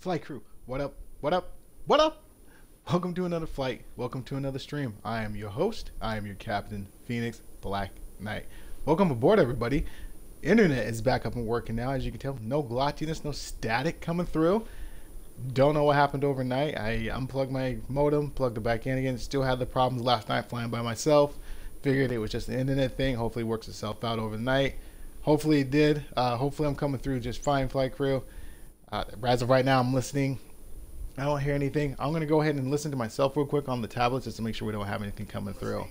Flight crew, what up? What up? What up? Welcome to another flight. Welcome to another stream. I am your host. I am your captain, Phoenix Black Knight. Welcome aboard, everybody. Internet is back up and working now, as you can tell. No glottiness, no static coming through. Don't know what happened overnight. I unplugged my modem, plugged it back in again. Still had the problems last night flying by myself. Figured it was just an internet thing. Hopefully it works itself out overnight. Hopefully it did. Hopefully I'm coming through just fine, flight crew. As of right now, I'm listening. I don't hear anything. I'm going to go ahead and listen to myself real quick on the tablets just to make sure we don't have anything coming through.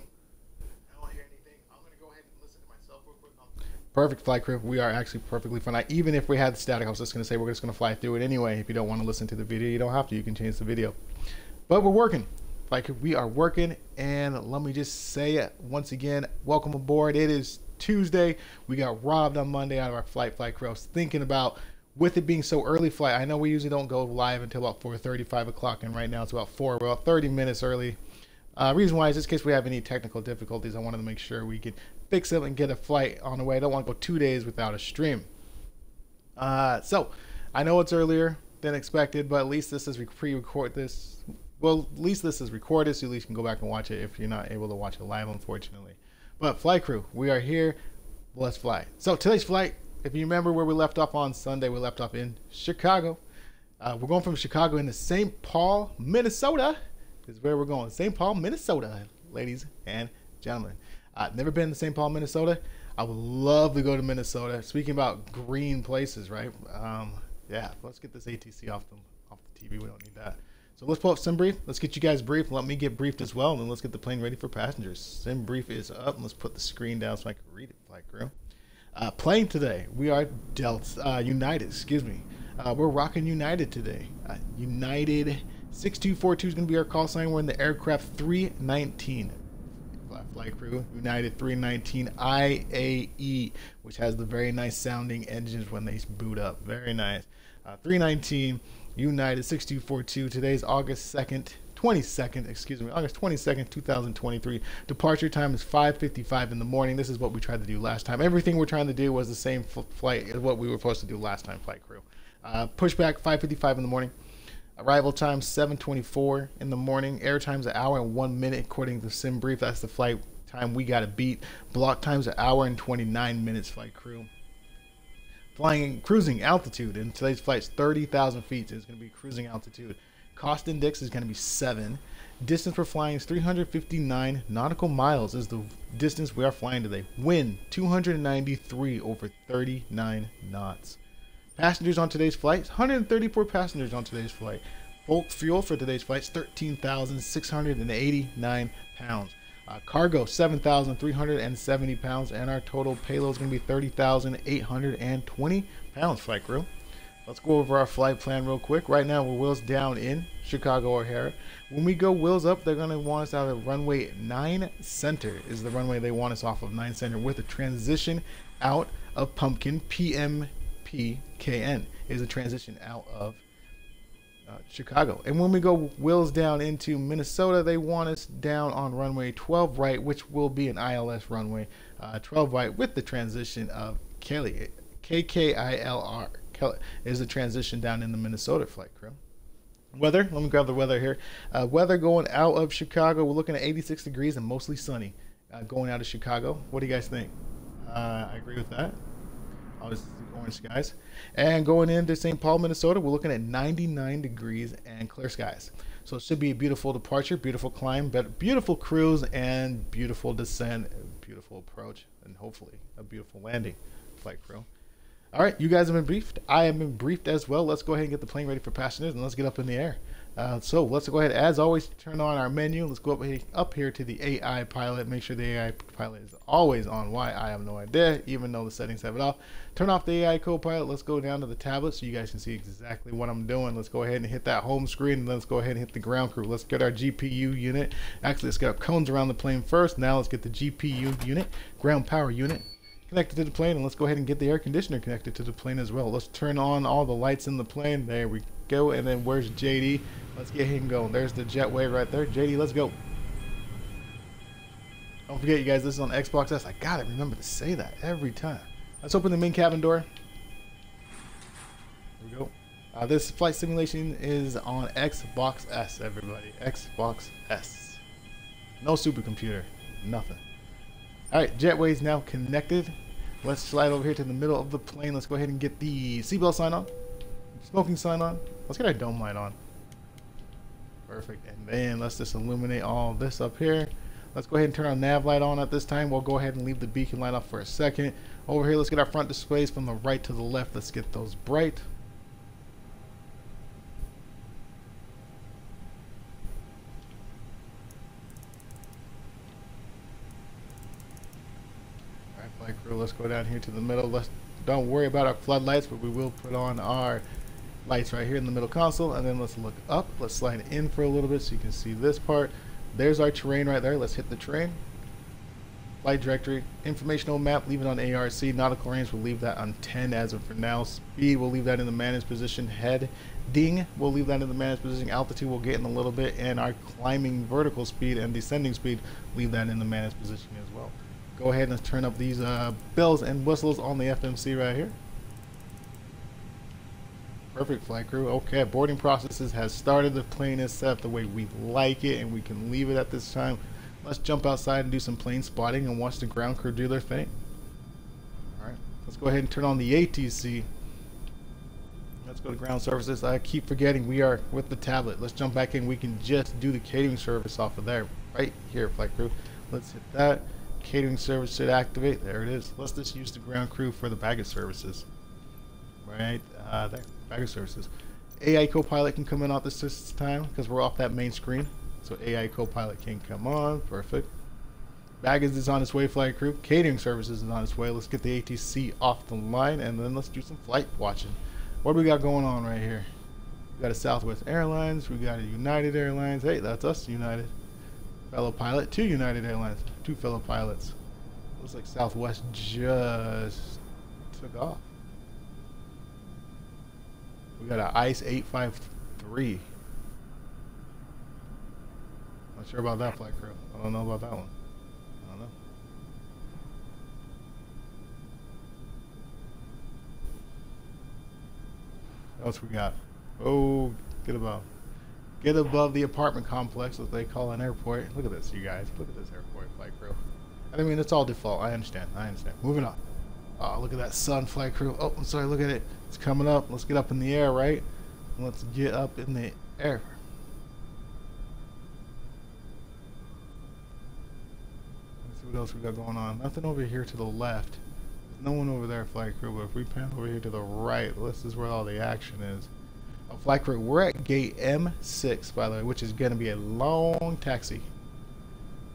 Perfect, flight crew. We are actually perfectly fine. Even if we had static, I was just going to say we're just going to fly through it anyway. If you don't want to listen to the video, you don't have to. You can change the video. But we're working. Flight crew, we are working. And let me just say it once again, welcome aboard. It is Tuesday. We got robbed on Monday out of our flight crew. I was thinking about, with it being so early flight, I know we usually don't go live until about 4:30, 5 o'clock, and right now it's about 4. We're about 30 minutes early. Reason why is just in case we have any technical difficulties, I wanted to make sure we could fix it and get a flight on the way. I don't want to go 2 days without a stream. So I know it's earlier than expected, but at least this is pre-record this. Well, at least this is recorded, so at least you can go back and watch it if you're not able to watch it live, unfortunately. But flight crew, we are here. Let's fly. So today's flight, if you remember where we left off on Sunday, we left off in Chicago. We're going from Chicago into St. Paul, Minnesota. Is where we're going. St. Paul, Minnesota, ladies and gentlemen. I've never been to St. Paul, Minnesota. I would love to go to Minnesota. Speaking about green places, right? Yeah, let's get this ATC off the TV. We don't need that. So let's pull up SimBrief. Let's get you guys briefed. Let me get briefed as well, and then let's get the plane ready for passengers. SimBrief is up. Let's put the screen down so I can read it, flight crew. Plane today, we are United, excuse me. We're rocking United today. United 6242 is going to be our call sign. We're in the aircraft 319. Flight crew, United 319 IAE, which has the very nice sounding engines when they boot up. Very nice. 319 United 6242. Today's August 22nd, 2023. Departure time is 5:55 in the morning. This is what we tried to do last time. Everything we're trying to do was the same flight as what we were supposed to do last time, flight crew. Pushback 5:55 in the morning. Arrival time 7:24 in the morning. Air time's an hour and 1 minute according to SimBrief. That's the flight time we got to beat. Block time's an hour and 29 minutes, flight crew. Cruising altitude in today's flight's 30,000 feet. It's going to be cruising altitude. Cost index is going to be 7. Distance we're flying is 359 nautical miles is the distance we are flying today. Wind 293 over 39 knots. Passengers on today's flight, 134 passengers on today's flight. Bulk fuel for today's flight is 13,689 pounds. Cargo 7,370 pounds, and our total payload is going to be 30,820 pounds, flight crew. Let's go over our flight plan real quick. Right now we're wheels down in Chicago O'Hare. When we go wheels up, they're going to want us out of runway 9 center is the runway they want us off of 9 center with a transition out of Pumpkin. PMPKN is a transition out of Chicago. And when we go wheels down into Minnesota, they want us down on runway 12 right, which will be an ILS runway 12 right with the transition of Kelly. KKILR is the transition down in the Minnesota, flight crew. Weather, let me grab the weather here. Weather going out of Chicago, we're looking at 86 degrees and mostly sunny going out of Chicago. What do you guys think? I agree with that. Always orange skies. And going into St. Paul, Minnesota, we're looking at 99 degrees and clear skies. So it should be a beautiful departure, beautiful climb, beautiful cruise, and beautiful descent, beautiful approach, and hopefully a beautiful landing, flight crew. All right, you guys have been briefed. I have been briefed as well. Let's go ahead and get the plane ready for passengers, and let's get up in the air. So let's go ahead, as always, turn on our menu. Let's go up here to the AI pilot. Make sure the AI pilot is always on. Why? I have no idea, even though the settings have it off. Turn off the AI co-pilot. Let's go down to the tablet so you guys can see exactly what I'm doing. Let's go ahead and hit that home screen, and let's go ahead and hit the ground crew. Let's get our GPU unit. Actually, let's get our cones around the plane first. Now let's get the GPU unit, ground power unit, connected to the plane, and let's go ahead and get the air conditioner connected to the plane as well. Let's turn on all the lights in the plane. There we go. And then where's JD? Let's get him going. There's the jetway right there. JD, let's go. Don't forget, you guys, this is on Xbox S. I gotta remember to say that every time. Let's open the main cabin door. There we go. This flight simulation is on Xbox S, everybody. Xbox S. No supercomputer. Nothing. Alright, jetway is now connected. Let's slide over here to the middle of the plane. Let's go ahead and get the seatbelt sign on. Smoking sign on. Let's get our dome light on. Perfect. And then let's just illuminate all this up here. Let's go ahead and turn our nav light on at this time. We'll go ahead and leave the beacon light off for a second. Over here, let's get our front displays from the right to the left. Let's get those bright. Alright, flight crew, let's go down here to the middle. Don't worry about our floodlights, but we will put on our lights right here in the middle console. And then let's look up. Let's slide in for a little bit so you can see this part. There's our terrain right there. Let's hit the terrain. Flight directory, informational map, leave it on ARC. Nautical range, we'll leave that on 10 as of for now. Speed, we'll leave that in the managed position. Heading, we'll leave that in the managed position. Altitude, we'll get in a little bit. And our climbing vertical speed and descending speed, leave that in the managed position as well. Go ahead and turn up these bells and whistles on the FMC right here. Perfect, flight crew. Okay, boarding processes has started. The plane is set up the way we like it, and we can leave it at this time. Let's jump outside and do some plane spotting and watch the ground crew do their thing. Alright, let's go ahead and turn on the ATC. Let's go to ground services. I keep forgetting we are with the tablet. Let's jump back in. We can just do the catering service off of there. Right here, flight crew. Let's hit that. Catering service should activate. There it is. Let's just use the ground crew for the baggage services. Right there. Baggage services. AI Copilot can come in off this time because we're off that main screen. So AI Copilot can come on. Perfect. Baggage is on its way, flight crew. Catering services is on its way. Let's get the ATC off the line and then let's do some flight watching. What do we got going on right here? We got a Southwest Airlines. We got a United Airlines. Hey, that's us, United. Fellow pilot. 2 United Airlines. 2 fellow pilots. Looks like Southwest just took off. We got an ICE 853. Not sure about that, flight crew. I don't know about that one. I don't know. What else we got? Oh, get above the apartment complex, what they call an airport. Look at this, you guys. Look at this airport, flight crew. I mean, it's all default. I understand. Moving on. Oh, look at that sun, flight crew. Oh, I'm sorry. Look at it. It's coming up. Let's get up in the air, right? Let's get up in the air. Let's see what else we got going on. Nothing over here to the left. There's no one over there, flight crew. But if we pan over here to the right, this is where all the action is. Oh, flight crew, we're at gate M6, by the way, which is going to be a long taxi.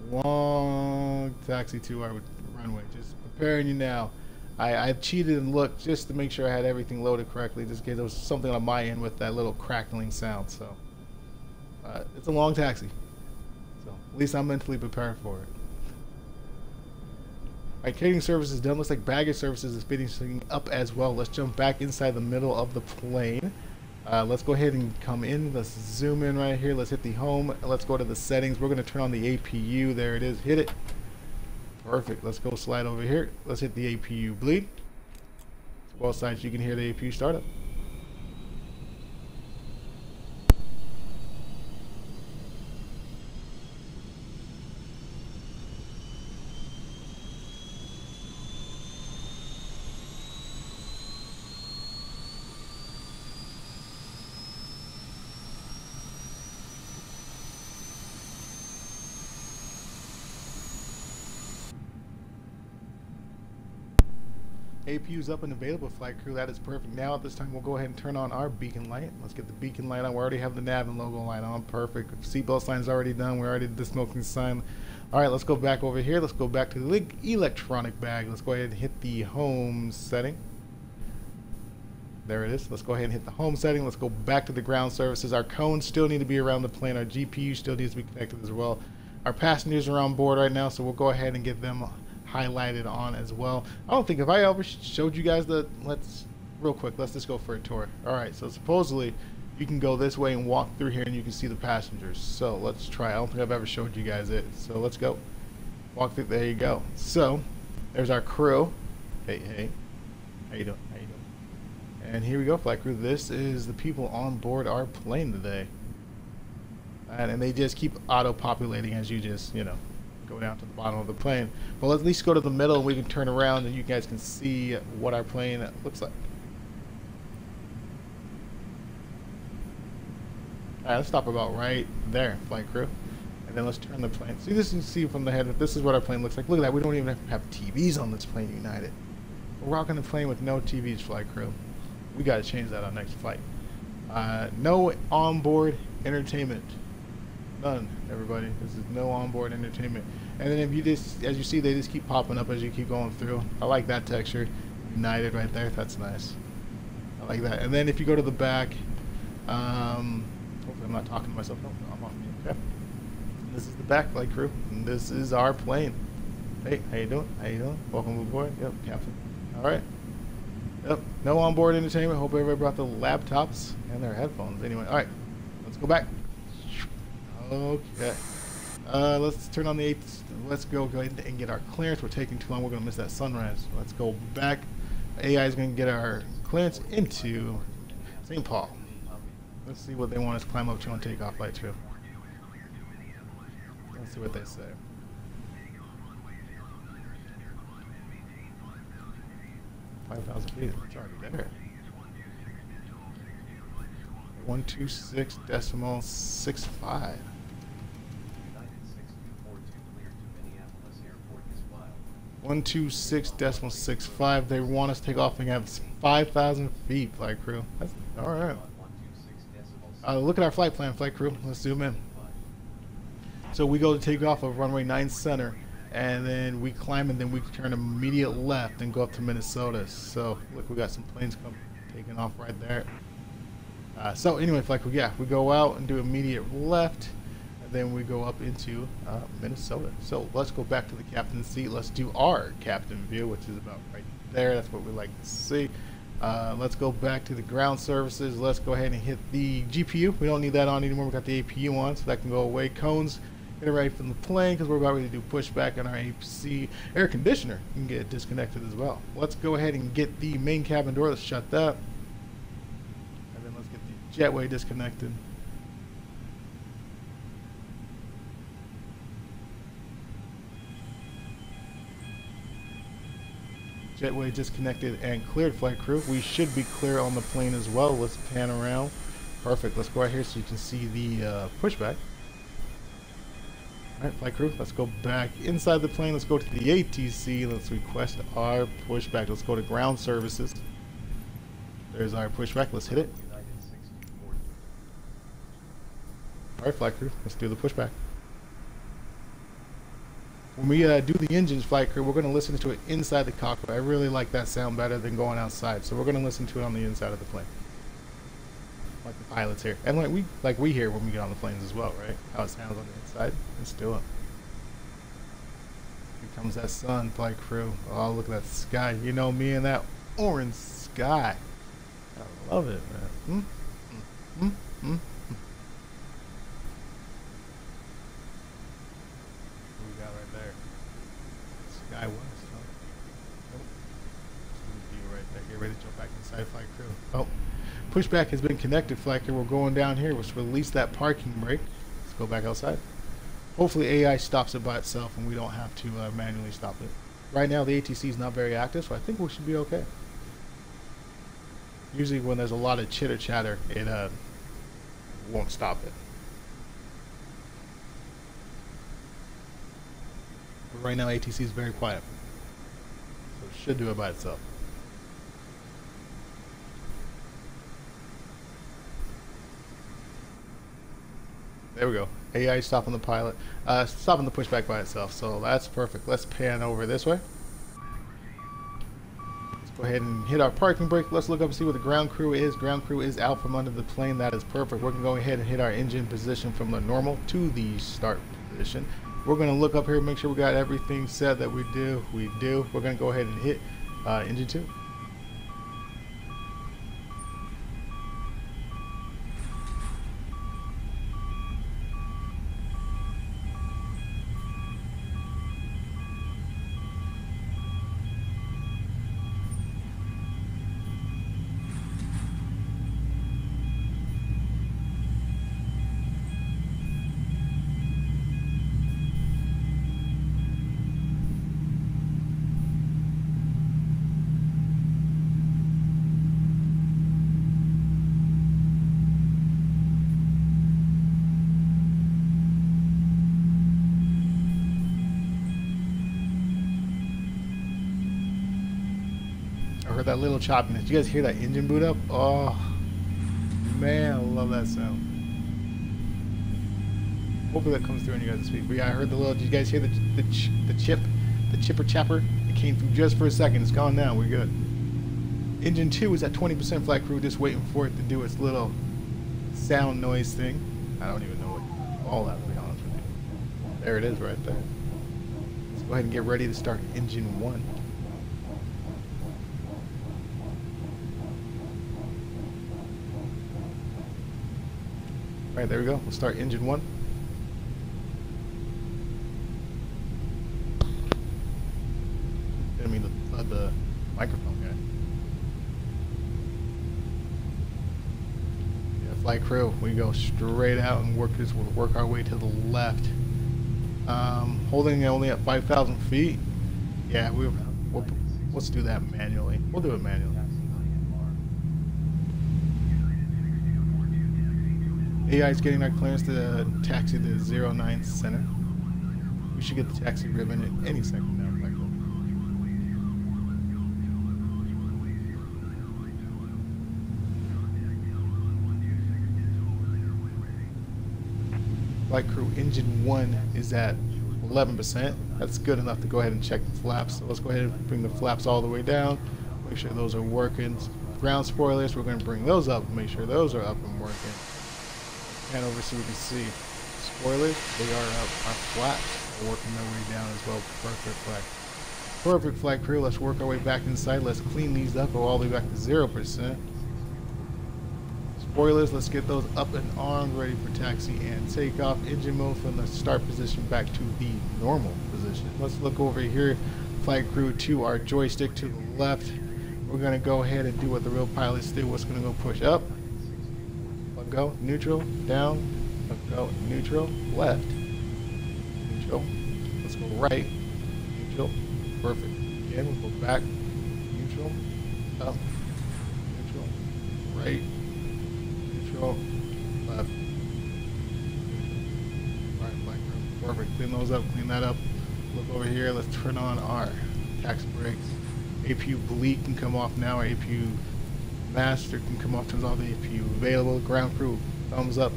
Long taxi to our runway. Just preparing you now. I cheated and looked just to make sure I had everything loaded correctly, just in case there was something on my end with that little crackling sound. So it's a long taxi, so at least I'm mentally prepared for it. Alright, catering service is done. Looks like baggage services is finishing up as well. Let's jump back inside the middle of the plane. Let's go ahead and come in. Let's zoom in right here. Let's hit the home. Let's go to the settings. We're going to turn on the APU. There it is. Hit it. Perfect. Let's go slide over here. Let's hit the APU bleed. Both sides you can hear the APU start up. APU's up and available, flight crew. That is perfect. Now at this time we'll go ahead and turn on our beacon light. Let's get the beacon light on. We already have the nav and logo light on. Perfect. Seatbelt sign is already done. We already did the smoking sign. Alright, let's go back over here. Let's go back to the electronic bag. Let's go ahead and hit the home setting. There it is. Let's go ahead and hit the home setting. Let's go back to the ground services. Our cones still need to be around the plane. Our GPU still needs to be connected as well. Our passengers are on board right now, so we'll go ahead and get them highlighted on as well. I don't think, if I ever showed you guys the, real quick, let's just go for a tour. Alright, so supposedly you can go this way and walk through here and you can see the passengers. So let's try. I don't think I've ever showed you guys it. So let's go. Walk through, there you go. So there's our crew. Hey, how you doing? And here we go, flight crew. This is the people on board our plane today. And they just keep auto-populating as you just, you know, go down to the bottom of the plane. But let's at least go to the middle and we can turn around and you guys can see what our plane looks like. Alright, let's stop about right there, flight crew. And then let's turn the plane. See, this you can see from the head, this is what our plane looks like. Look at that, we don't even have TVs on this plane, United. We're rocking the plane with no TVs, flight crew. We gotta change that on next flight. No onboard entertainment. None, everybody. This is no onboard entertainment. And then if you just, as you see, they just keep popping up as you keep going through. I like that texture. United right there, that's nice. I like that. And then if you go to the back, hopefully I'm not talking to myself. No, I'm on mute. Okay. This is the back flight crew, and this is our plane. Hey, how you doing? How you doing? Welcome aboard. Yep, Captain. All right. Yep, no onboard entertainment. Hope everybody brought the laptops and their headphones. Anyway, all right, let's go back. Okay. Let's turn on the 8th. Let's go ahead and get our clearance. We're taking too long. We're going to miss that sunrise. Let's go back. AI is going to get our clearance into St. Paul. Let's see what they want us to climb up to on takeoff flight 2. Let's see what they say. $5,000 feet. It's already there. 126.65. 126.65. They want us to take off and have 5,000 feet, flight crew. That's all right. Look at our flight plan, flight crew. Let's zoom in. So we go to take off of runway 9 center, and then we climb, and then we turn immediate left and go up to Minnesota. So look, we got some planes taking off right there. So anyway, flight crew, yeah, we go out and do immediate left, and then we go up into Minnesota. So let's go back to the captain's seat. Let's do our captain view, which is about right there. That's what we like to see. Let's go back to the ground services. Let's go ahead and hit the GPU. We don't need that on anymore. We got the APU on, so that can go away. Cones, get it right from the plane because we're about ready to do pushback on our AC air conditioner. You can get it disconnected as well. Let's go ahead and get the main cabin door. Let's shut that. And then let's get the jetway disconnected. Jetway disconnected and cleared, flight crew. We should be clear on the plane as well. Let's pan around. Perfect. Let's go right here so you can see the pushback. Alright, flight crew, let's go back inside the plane. Let's go to the ATC. Let's request our pushback. Let's go to ground services. There's our pushback. Let's hit it. Alright, flight crew, let's do the pushback. When we do the engines, flight crew, we're going to listen to it inside the cockpit. I really like that sound better than going outside, so we're going to listen to it on the inside of the plane, like the pilots here, and like we hear when we get on the planes as well, right? How it sounds on the inside. Let's do it. Here comes that sun, flight crew. Oh, look at that sky. You know me and that orange sky. I love it, man. Sky West. Right there. Get ready to jump back inside, flight crew. Oh, pushback has been connected, flight crew. We're going down here. Let's release that parking brake. Let's go back outside. Hopefully AI stops it by itself and we don't have to manually stop it. Right now the ATC is not very active, so I think we should be okay. Usually when there's a lot of chitter chatter, it won't stop it. But right now ATC is very quiet, so it should do it by itself. There we go. AI stopping the pilot, stopping the pushback by itself, so that's perfect. Let's pan over this way. Let's go ahead and hit our parking brake. Let's look up and see where the ground crew is. Ground crew is out from under the plane. That is perfect. We're going to go ahead and hit our engine position from the normal to the start position. We're going to look up here, make sure we got everything set that we do. We do. We're going to go ahead and hit engine 2. heard that little choppiness. Did you guys hear that engine boot up? Oh man, I love that sound. Hopefully that comes through on you guys' speak. But yeah, I heard the little. Did you guys hear the chipper chapper? It came through just for a second. It's gone now. We're good. Engine 2 is at 20% flight crew, just waiting for it to do its little sound noise thing. I don't even know what to call that, to be honest with you. There it is right there. Let's go ahead and get ready to start engine 1. Alright, there we go. We'll start engine 1. I mean the microphone guy. Yeah, flight crew. We go straight out and work our way to the left. Holding it only at 5,000 feet. Yeah, let's do that manually. We'll do it manually. AI is getting our clearance to taxi the 09 center. We should get the taxi ribbon at any second now. Flight crew, engine 1 is at 11%. That's good enough to go ahead and check the flaps. So let's go ahead and bring the flaps all the way down. Make sure those are working. Ground spoilers, we're going to bring those up and make sure those are up and working. And over so we can see spoilers, they are up. Our flaps are working their way down as well. Perfect flight. Perfect flight crew. Let's work our way back inside. Let's clean these up, go all the way back to 0%. Spoilers, let's get those up and armed, ready for taxi and takeoff. Engine mode from the start position back to the normal position. Let's look over here, flight crew, to our joystick to the left. We're going to go ahead and do what the real pilots do. What's going to go push up, let go, neutral, down, let go, neutral, left, neutral. Let's go right, neutral, perfect. Again, we'll go back, neutral, up, neutral, right, left. Alright, flight crew. Perfect. Clean those up, clean that up. Look over here, let's turn on our taxi brakes. APU bleak can come off now, our APU master can come off, turns off the APU available. Ground crew, thumbs up.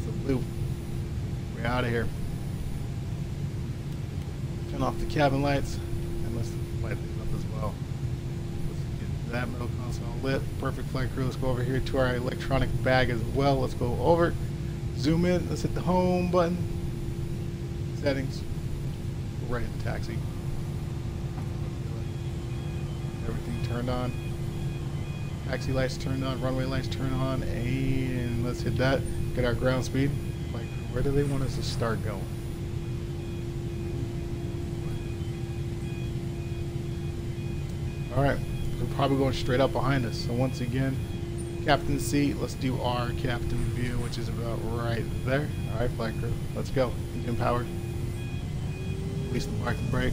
Salute. We're out of here. Turn off the cabin lights and let's light these up as well. That middle console lit. Perfect flight crew. Let's go over here to our electronic bag as well. Let's go over, zoom in, let's hit the home button, settings, go right into taxi. Everything turned on, taxi lights turned on, runway lights turned on, and let's hit that. Get our ground speed. Like, where do they want us to start going? Alright. We're probably going straight up behind us. So once again, captain seat, let's do our captain view, which is about right there. Alright, flight crew, let's go. Engine powered. Release the parking brake.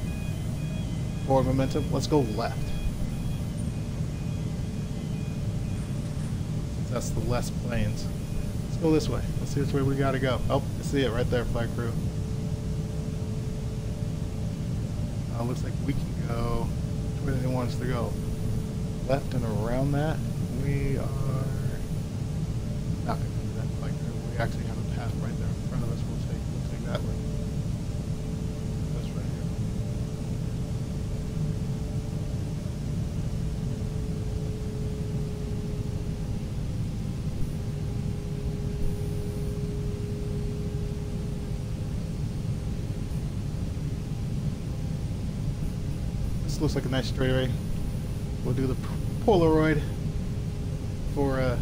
Forward momentum, let's go left. Since that's the less planes. Let's go this way. Let's see which way we gotta go. Oh, I see it right there, flight crew. Looks like we can go where they want us to go. Left and around that, we are not going to do that. Like, we actually have a path right there in front of us. We'll take that way. That's right here. This looks like a nice straightaway. We'll do the Polaroid for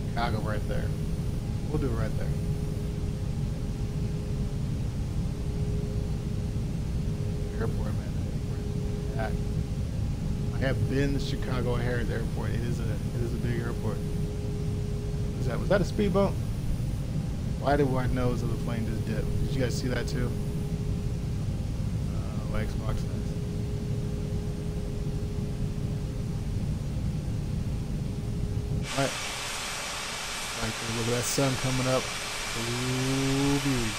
Chicago right there. We'll do it right there. Airport, man. Airport. I have been to Chicago O'Hare Airport. It is a big airport. Was that a speedboat? Why did our nose of the plane just dip? Did you guys see that too? Xbox does. Alright. Look at that sun coming up. Ooh, beauty.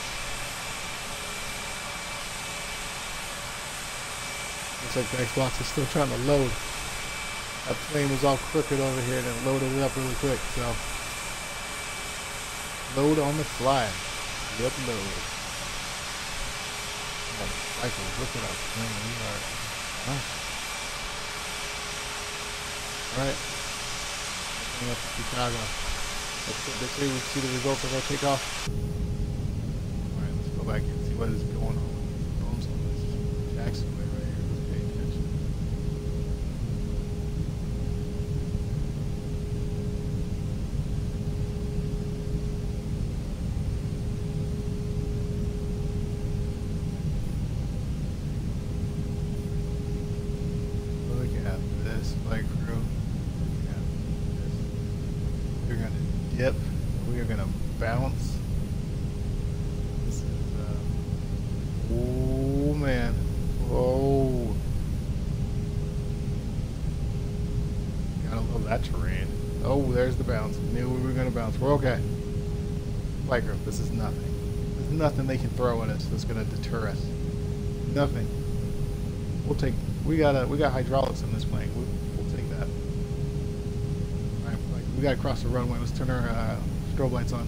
Looks like the Xbox is still trying to load. That plane was all crooked over here and it loaded it up really quick, so. Load on the fly. Yep, load. Look at our plane. We are. Alright. Coming up to Chicago. Let's see the results of our takeoff. Alright, let's go back and see what is going on. Jacksonville right here. Let's pay attention. Look at this flight crew. Look at this. We're gonna dip. We are gonna bounce. This is oh man. Oh, gotta love that terrain. Oh, there's the bounce. Knew we were gonna bounce. We're okay. Flight group, this is nothing. There's nothing they can throw at us that's gonna deter us. Nothing. We'll take. We got hydraulics in this plane. We'll take that. All right, we gotta cross the runway. Let's turn our strobe lights on.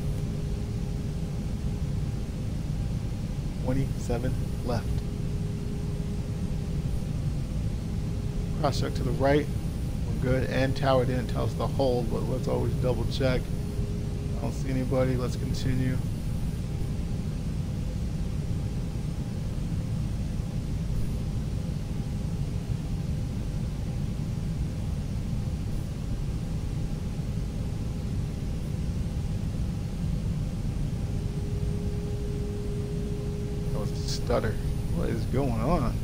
27 left. Cross check to the right, we're good, and tower didn't tell us to hold, but let's always double check. I don't see anybody, let's continue. That was a stutter. What is going on?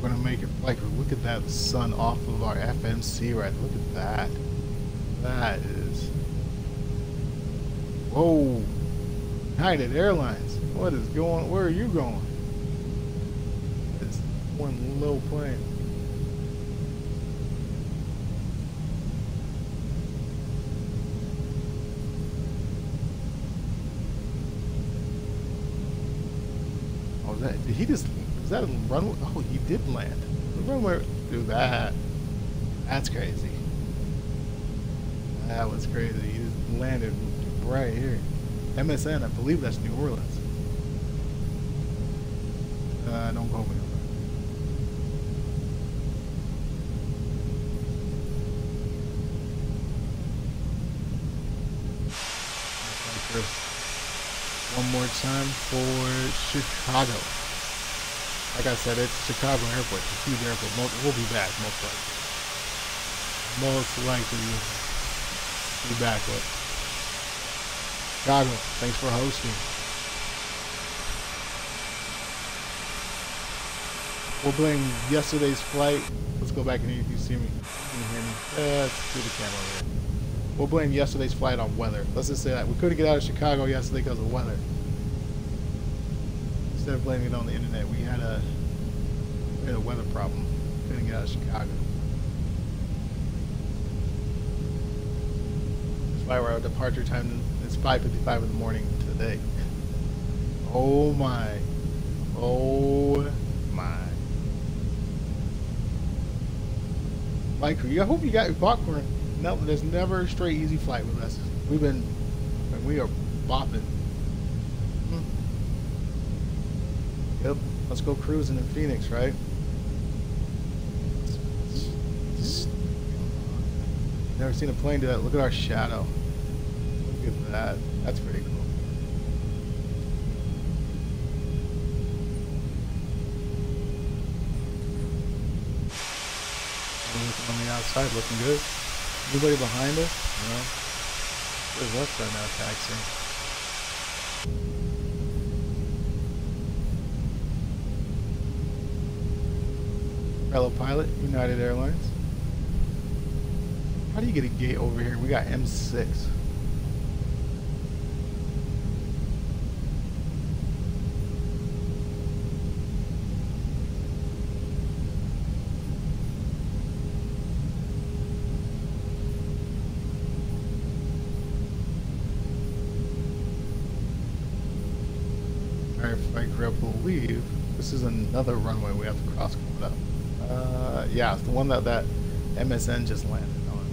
We're gonna make it like, look at that sun off of our FMC right. Look at that. That is. Whoa. United Airlines. What is going? Where are you going? It's one low plane. Oh, did he just? Is that a runway? Oh, he did land. The runway. Do that. That's crazy. That was crazy. He just landed right here. MSN, I believe that's New Orleans. Don't go me. One more time for Chicago. Like I said, it's Chicago Airport. It's a huge airport. We'll be back, most likely. Most likely we'll be back. But Chicago, thanks for hosting. We'll blame yesterday's flight. Let's go back and if you see me. Can you hear me? Let's do the camera over here. We'll blame yesterday's flight on weather. Let's just say that. We couldn't get out of Chicago yesterday because of weather. Instead of blaming it on the internet, we had a weather problem. Couldn't get out of Chicago. That's why our departure time is 5:55 in the morning today. Oh my. Oh my. Mike, I hope you got your popcorn. No, there's never a straight easy flight with us. We are bopping. Yep, let's go cruising in Phoenix, right? Never seen a plane do that. Look at our shadow. Look at that. That's pretty cool. Looking on the outside, looking good. Anybody behind us? No. There's us right now taxiing. Fellow pilot, United Airlines. How do you get a gate over here? We got M6. Alright, if I believe this is another runway we have to cross coming up. Yeah, it's the one that MSN just landed on.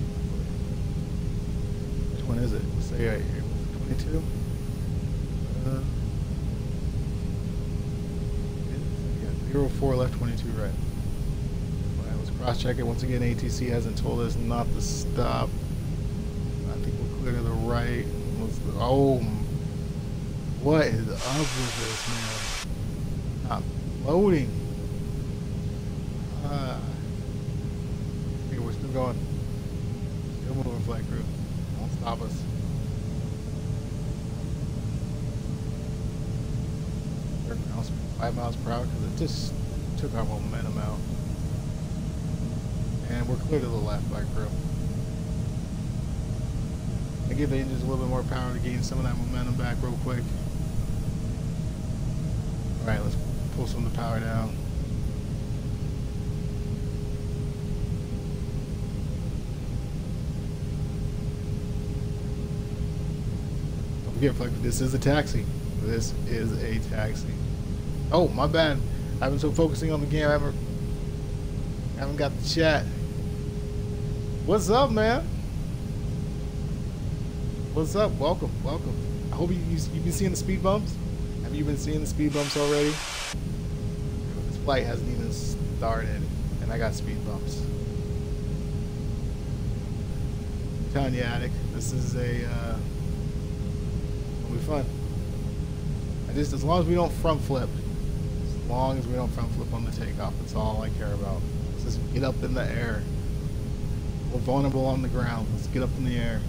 Which one is it? Let's say right here. 22? Yeah, 04 left, 22 right. Alright, let's cross check it. Once again, ATC hasn't told us not to stop. I think we'll clear to the right. Oh, what is up with this, man? Not loading. Okay, we're still going. Still moving, flight crew. Won't stop us. 5 miles per hour because it just took our momentum out. And we're clear to the left, flight crew. I give the engines a little bit more power to gain some of that momentum back real quick. Alright, let's pull some of the power down. Don't forget, flight crew, this is a taxi. This is a taxi. Oh, my bad. I've been so focusing on the game, I haven't got the chat. What's up, man? What's up? Welcome, welcome. I hope you've been seeing the speed bumps. Have you been seeing the speed bumps already? This flight hasn't even started, and I got speed bumps. I'm telling you, Attic, this is it'll be fun. As long as we don't front flip. As long as we don't front flip on the takeoff, that's all I care about. Let's just get up in the air. We're vulnerable on the ground. Let's get up in the air.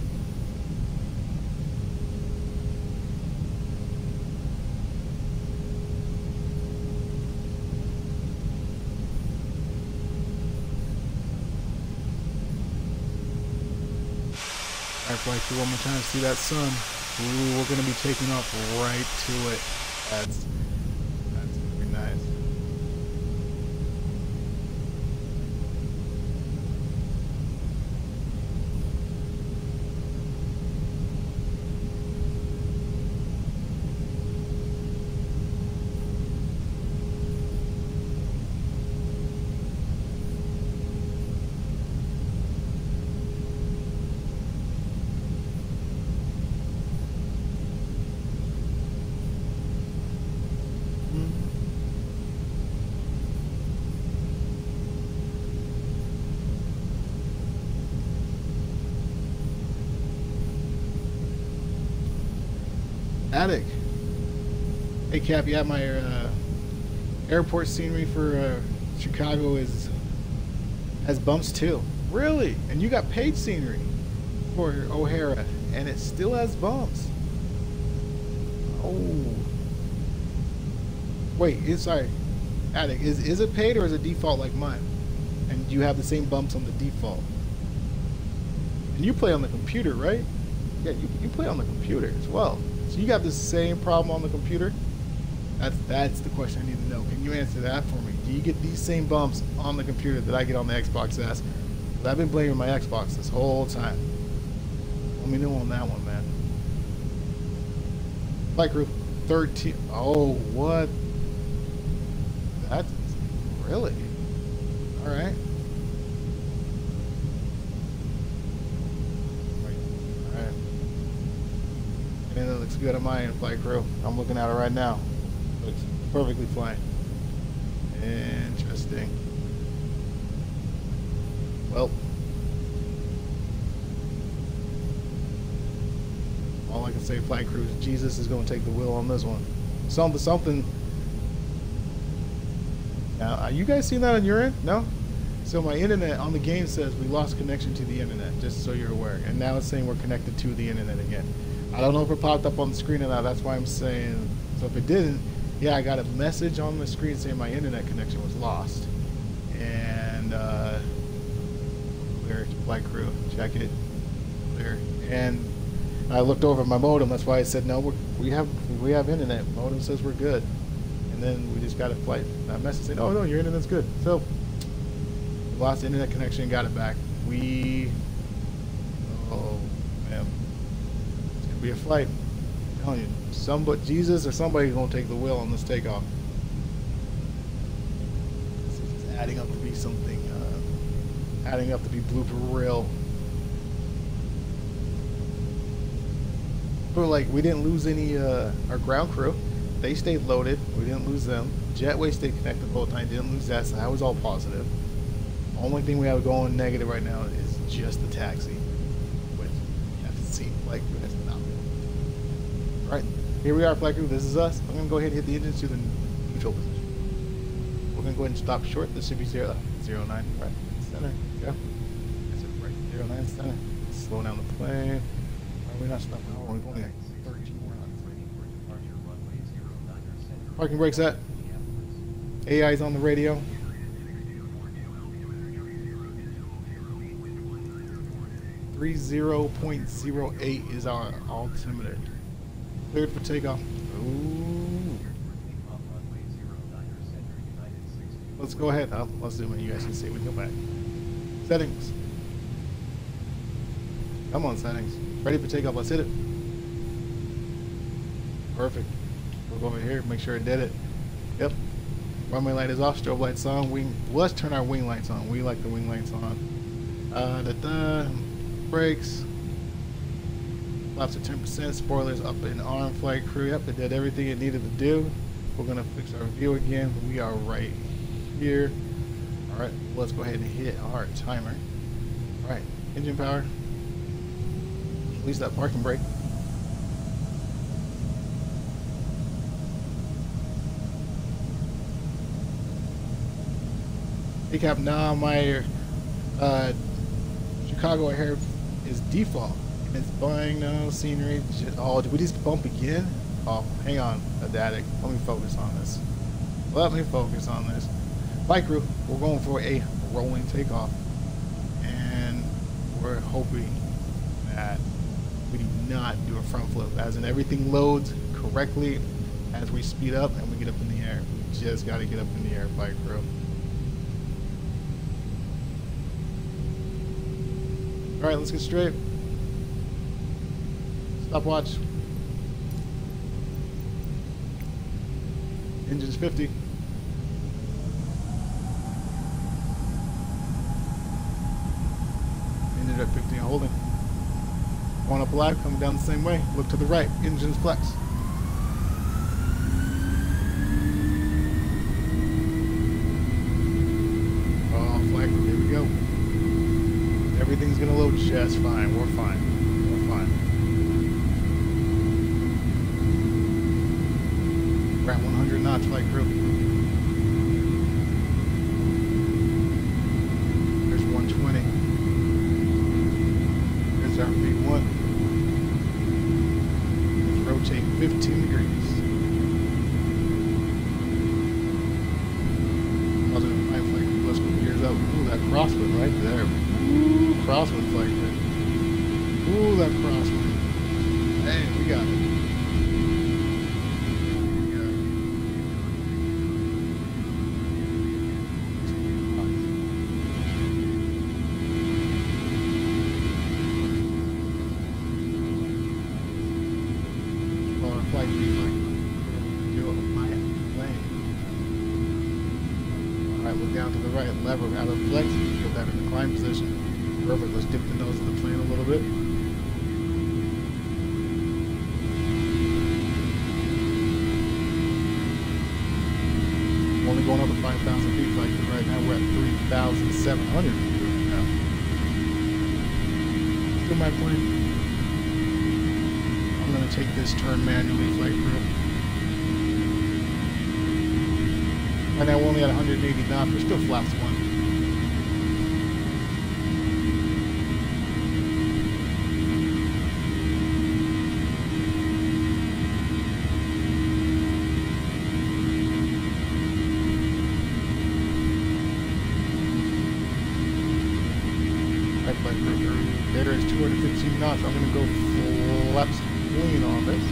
Alright, flight crew, one more time. See that sun? Ooh, we're going to be taking off right to it. That's going to be nice. Attic. Hey Cap, yeah, my airport scenery for Chicago has bumps too. Really? And you got page scenery for O'Hara, and it still has bumps. Oh. Wait, sorry. Attic, is it paid or is it default like mine? And you have the same bumps on the default. And you play on the computer, right? Yeah, you play on the computer as well. So you got the same problem on the computer? That's the question I need to know. Can you answer that for me? Do you get these same bumps on the computer that I get on the Xbox S? I've been blaming my Xbox this whole time. Let me know on that one, man. Flight crew 13. Oh, what? That's really? All right. And it looks good on my end, flight crew. I'm looking at it right now. Looks perfectly fine. Interesting. Well, all I can say, flight crew, is Jesus is going to take the wheel on this one. Something. Now, are you guys seeing that on your end? No? So my internet on the game says we lost connection to the internet, just so you're aware. And now it's saying we're connected to the internet again. I don't know if it popped up on the screen or not. That's why I'm saying. So if it didn't, yeah, I got a message on the screen saying my internet connection was lost. And clear, flight crew, check it, clear. And I looked over at my modem. That's why I said no. We have internet. Modem says we're good. And then we just got a flight message saying, oh no, your internet's good. So we lost the internet connection, got it back. Oh man. Be a flight. I'm telling you, Jesus or somebody's gonna take the wheel on this takeoff. This is adding up to be something, adding up to be blooper reel. But like, we didn't lose any, our ground crew. They stayed loaded. We didn't lose them. Jetway stayed connected the whole time. Didn't lose that, so that was all positive. Only thing we have going negative right now is just the taxi, which you have to see. Flight crew has not been. All right, here we are, flight crew. This is us. I'm gonna go ahead and hit the engines to the neutral position. We're gonna go ahead and stop short. This should be 09. Right, center. Yeah. That's it. Right. 09 center. Slow down the plane. Are we not stopping? Oh, we've only got 13 more on. Parking brakes set. AI's on the radio. .08 is our altimeter. Cleared for takeoff. Ooh. Let's go ahead. Let's zoom in. You guys can see. We can go back. Settings. Come on, settings. Ready for takeoff. Let's hit it. Perfect. We'll go over here. Make sure it did it. Yep. Runway light is off. Strobe lights on. Let's turn our wing lights on. We like the wing lights on. Brakes. Flaps at 10%. Spoilers up and on. Flight crew. Yep, it did everything it needed to do. We're gonna fix our view again. We are right here. All right, let's go ahead and hit our timer. All right, engine power. Release that parking brake. Recap now. My Chicago O'Hare is default. And it's buying no scenery. Oh, did we just bump again? Oh, hang on, Adatic. Let me focus on this. Let me focus on this. Flight crew, we're going for a rolling takeoff. And we're hoping that we do not do a front flip. As in everything loads correctly as we speed up and we get up in the air. We just got to get up in the air, flight crew. All right, let's get straight. Stopwatch. Engine's 50. Engine at 50 and holding. Going up alive, coming down the same way. Look to the right. Engine's flex. Oh, flag. Here we go. Everything's gonna load just fine. We're fine. We're fine. We're at 100 knots, flight crew. There's 120. There's our V1. Let's rotate 15 degrees. Positive 5 flight crew. Let's go gears up. Ooh, that crosswind right there. Ooh, crosswind flight crew. Ooh, that crosswind. Hey, we got it. Look down to the right, lever out of flex, get that in the climb position. Perfect, let's dip the nose of the plane a little bit. Only going up to 5,000 feet, like right now we're at 3,700 feet right now. Still my plane. I'm going to take this turn manually, flight crew. Right now we're only at 180 knots, we're still flaps 1. Right, flight crew. There is 215 knots. I'm going to go flaps clean on this.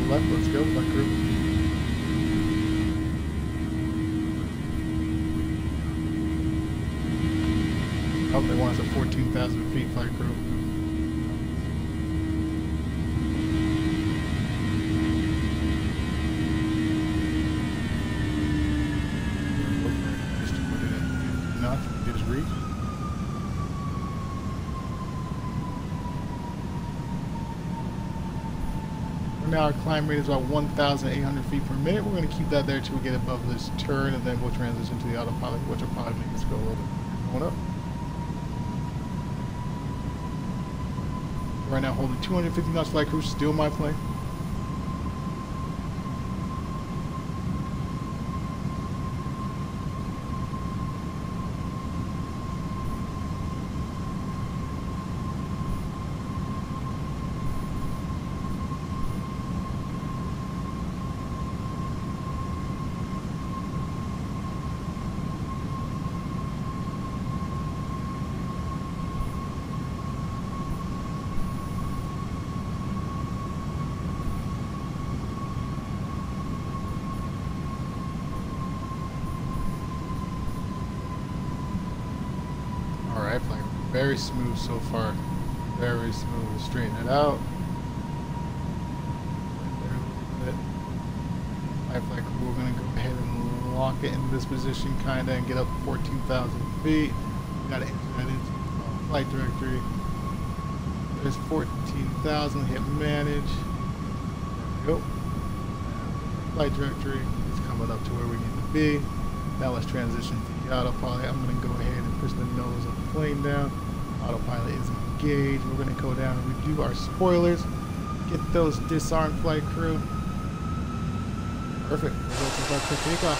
Left, let's go, flight crew. Oh, they want us at 14,000 feet, flight crew. Knots, did it reach? Now our climb rate is about 1,800 feet per minute. We're going to keep that there till we get above this turn, and then we'll transition to the autopilot, which will probably make us go a little bit going up. Right now holding 250 knots flight crew, still my plane. Alright, flying very smooth so far. Very smooth. We'll straighten it out. Right there, we're going to go ahead and lock it into this position kinda and get up to 14,000 feet. Gotta enter that into flight directory. There's 14,000, hit manage. There we go. Flight directory is coming up to where we need to be. Now let's transition to the autopilot. I'm going to go ahead and push the nose of the plane down. Autopilot is engaged. We're going to go down and redo our spoilers. Get those disarmed, flight crew. Perfect. Results of our quick takeoff.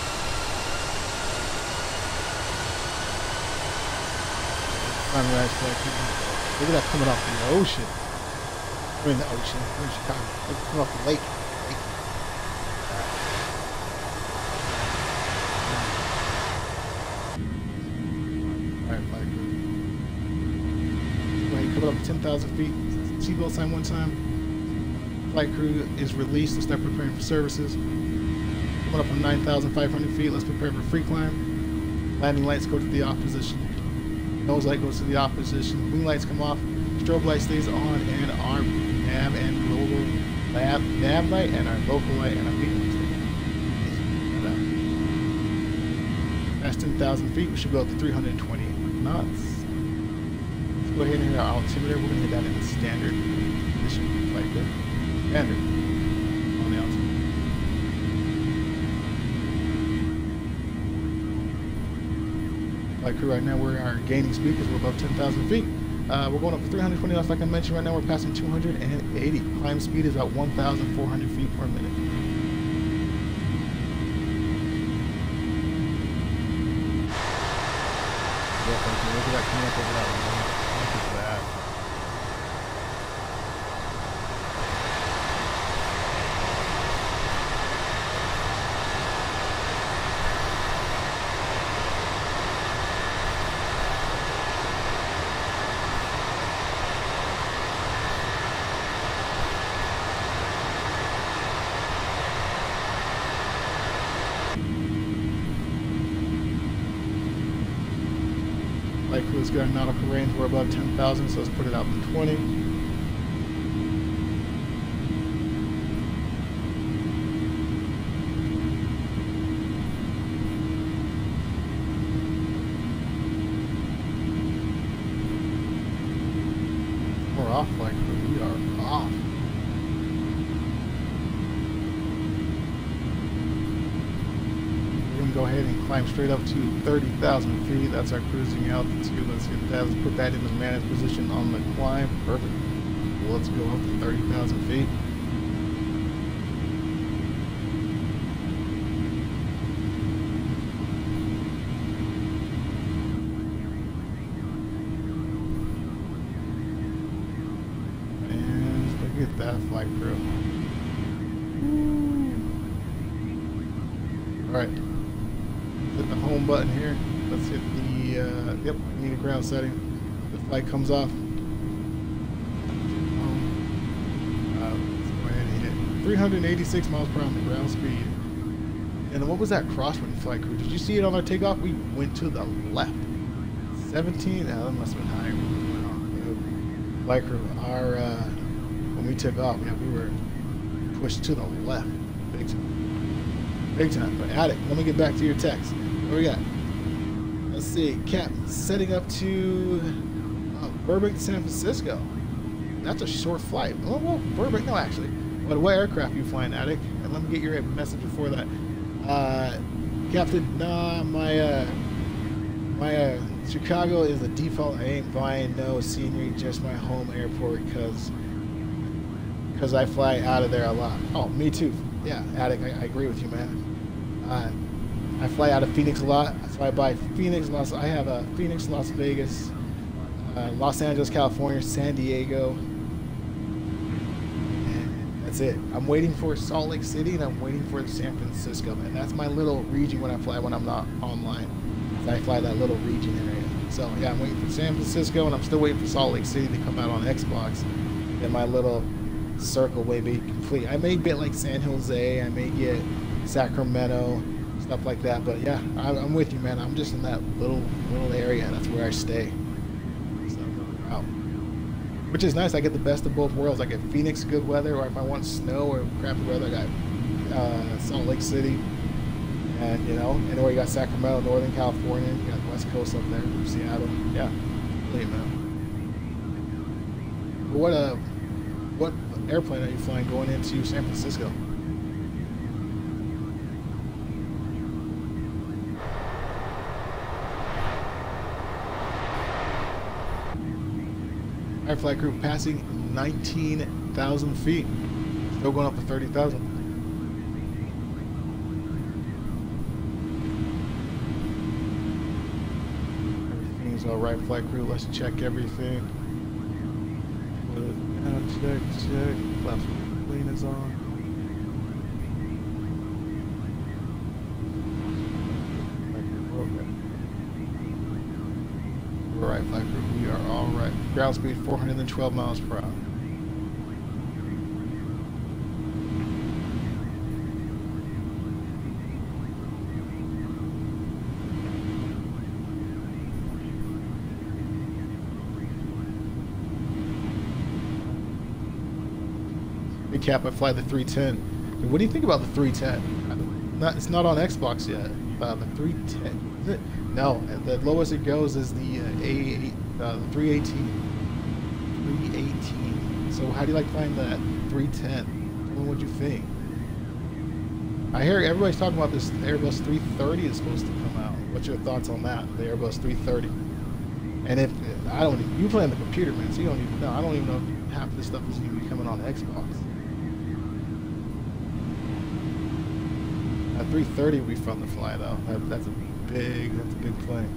Sunrise, flight crew. Look at that coming off the ocean. I mean the ocean. We're in Chicago. Look, coming off the lake. Coming up to 10,000 feet. Seatbelt sign one time. Flight crew is released. Let's start preparing for services. Coming up on 9,500 feet. Let's prepare for free climb. Landing lights go to the off position. Nose light goes to the off position. Wing lights come off. Strobe light stays on, and our nav and local nav light and our local light and our medium light stay on. That's 10,000 feet. We should go up to 320 knots. Go ahead and hit our altimeter. We're going to hit that in the standard position, like that. Standard on the altimeter. Flight crew, right now we're gaining speed because we're above 10,000 feet. We're going up to 320 knots, like I mentioned. Right now we're passing 280. Climb speed is about 1,400 feet per minute. Yeah, look at that coming up over that one. Look at that. Flight crew has got a nautical range. We're above 10,000, so let's put it out to 20. We're off, flight crew. We are off. Go ahead and climb straight up to 30,000 feet. That's our cruising altitude. Let's hit that. Let's put that in the managed position on the climb. Perfect. Well, let's go up to 30,000 feet. And look at that, flight crew. All right. Hit the home button here. Let's hit the, yep, we need a ground setting. The flight comes off. Let's go ahead and hit 386 miles per hour ground speed. And what was that crosswind, flight crew? Did you see it on our takeoff? We went to the left. 17? That must have been higher. Like our when we took off, yeah, we were pushed to the left, big time, big time. But Attic, let me get back to your text. What we got? Let's see, Cap setting up to Burbank to San Francisco. That's a short flight. Oh, well, Burbank, no, actually. What aircraft are you flying, Attic? And let me get your message before that. Captain, nah, my Chicago is the default. I ain't buying no scenery, just my home airport, because I fly out of there a lot. Oh, me too. Yeah, Attic, I agree with you, man. I fly out of Phoenix a lot. I fly by Phoenix, I have a Phoenix, Las Vegas, Los Angeles, California, San Diego. And that's it. I'm waiting for Salt Lake City, and I'm waiting for San Francisco. And that's my little region when I fly when I'm not online. I fly that little region area. So yeah, I'm waiting for San Francisco, and I'm still waiting for Salt Lake City to come out on Xbox. And my little circle may be complete. I may get like San Jose, I may get Sacramento, stuff like that. But yeah, I'm with you, man. I'm just in that little area. That's where I stay. So, wow. Which is nice. I get the best of both worlds. I get Phoenix, good weather, or if I want snow or crappy weather, I got Salt Lake City. And you know, and or you got Sacramento, Northern California, you got West Coast up there, Seattle. Yeah, really, man. What airplane are you flying going into San Francisco? Our flight group passing 19,000 feet, still going up to 30,000. All right, flight crew, let's check everything. Check. Flaps clean is on. All right, flight crew, we are all right. Ground speed 412 miles per hour. Cap, I fly the 310. What do you think about the 310? It's not on Xbox yet. The 310, is it? No, the lowest it goes is the A8, the 318. 318. So how do you like flying that 310? What do you think? I hear everybody's talking about this Airbus 330 is supposed to come out. What's your thoughts on that? The Airbus 330. And if I don't, you play on the computer, man, so you don't even know. I don't even know if half this stuff is going to be coming on Xbox. 330 will be fun to fly though. That's a big plane.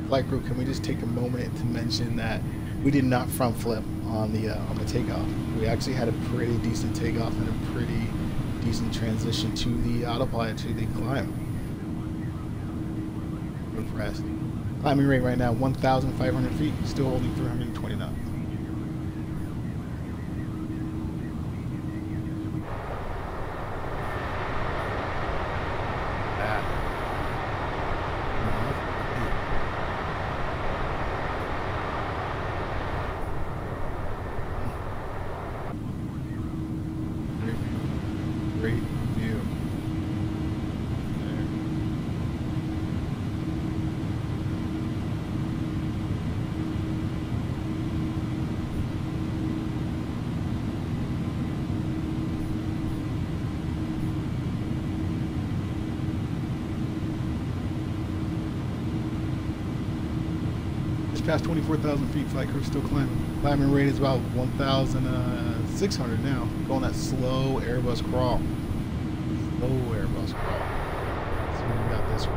Flight crew, can we just take a moment to mention that we did not front flip on the takeoff. We actually had a pretty decent takeoff and a pretty decent transition to the autopilot, to the climb. Impressed. Climbing rate right now 1,500 feet, still holding 320 knots. Great view. just passed 24,000 feet. Flight crew still climbing. Climbing rate is about 1,600 now. Going that slow Airbus crawl. Slow Airbus crawl. Let's see what we got this way.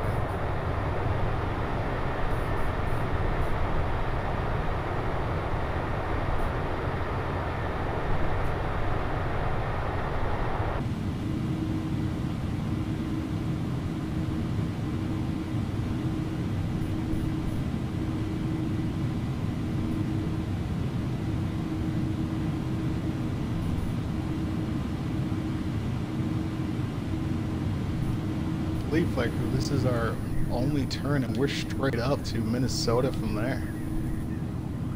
Flight crew, this is our only turn, and we're straight up to Minnesota from there.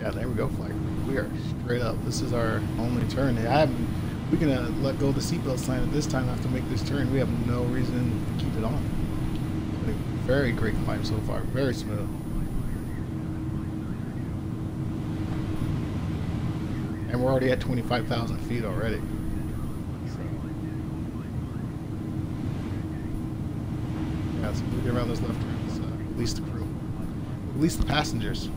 Yeah, there we go, flight crew. We are straight up. This is our only turn. We can let go of the seatbelt sign at this time after make this turn. We have no reason to keep it on. Very great climb so far. Very smooth. And we're already at 25,000 feet already. So we get around those left turns, release the crew, release the passengers.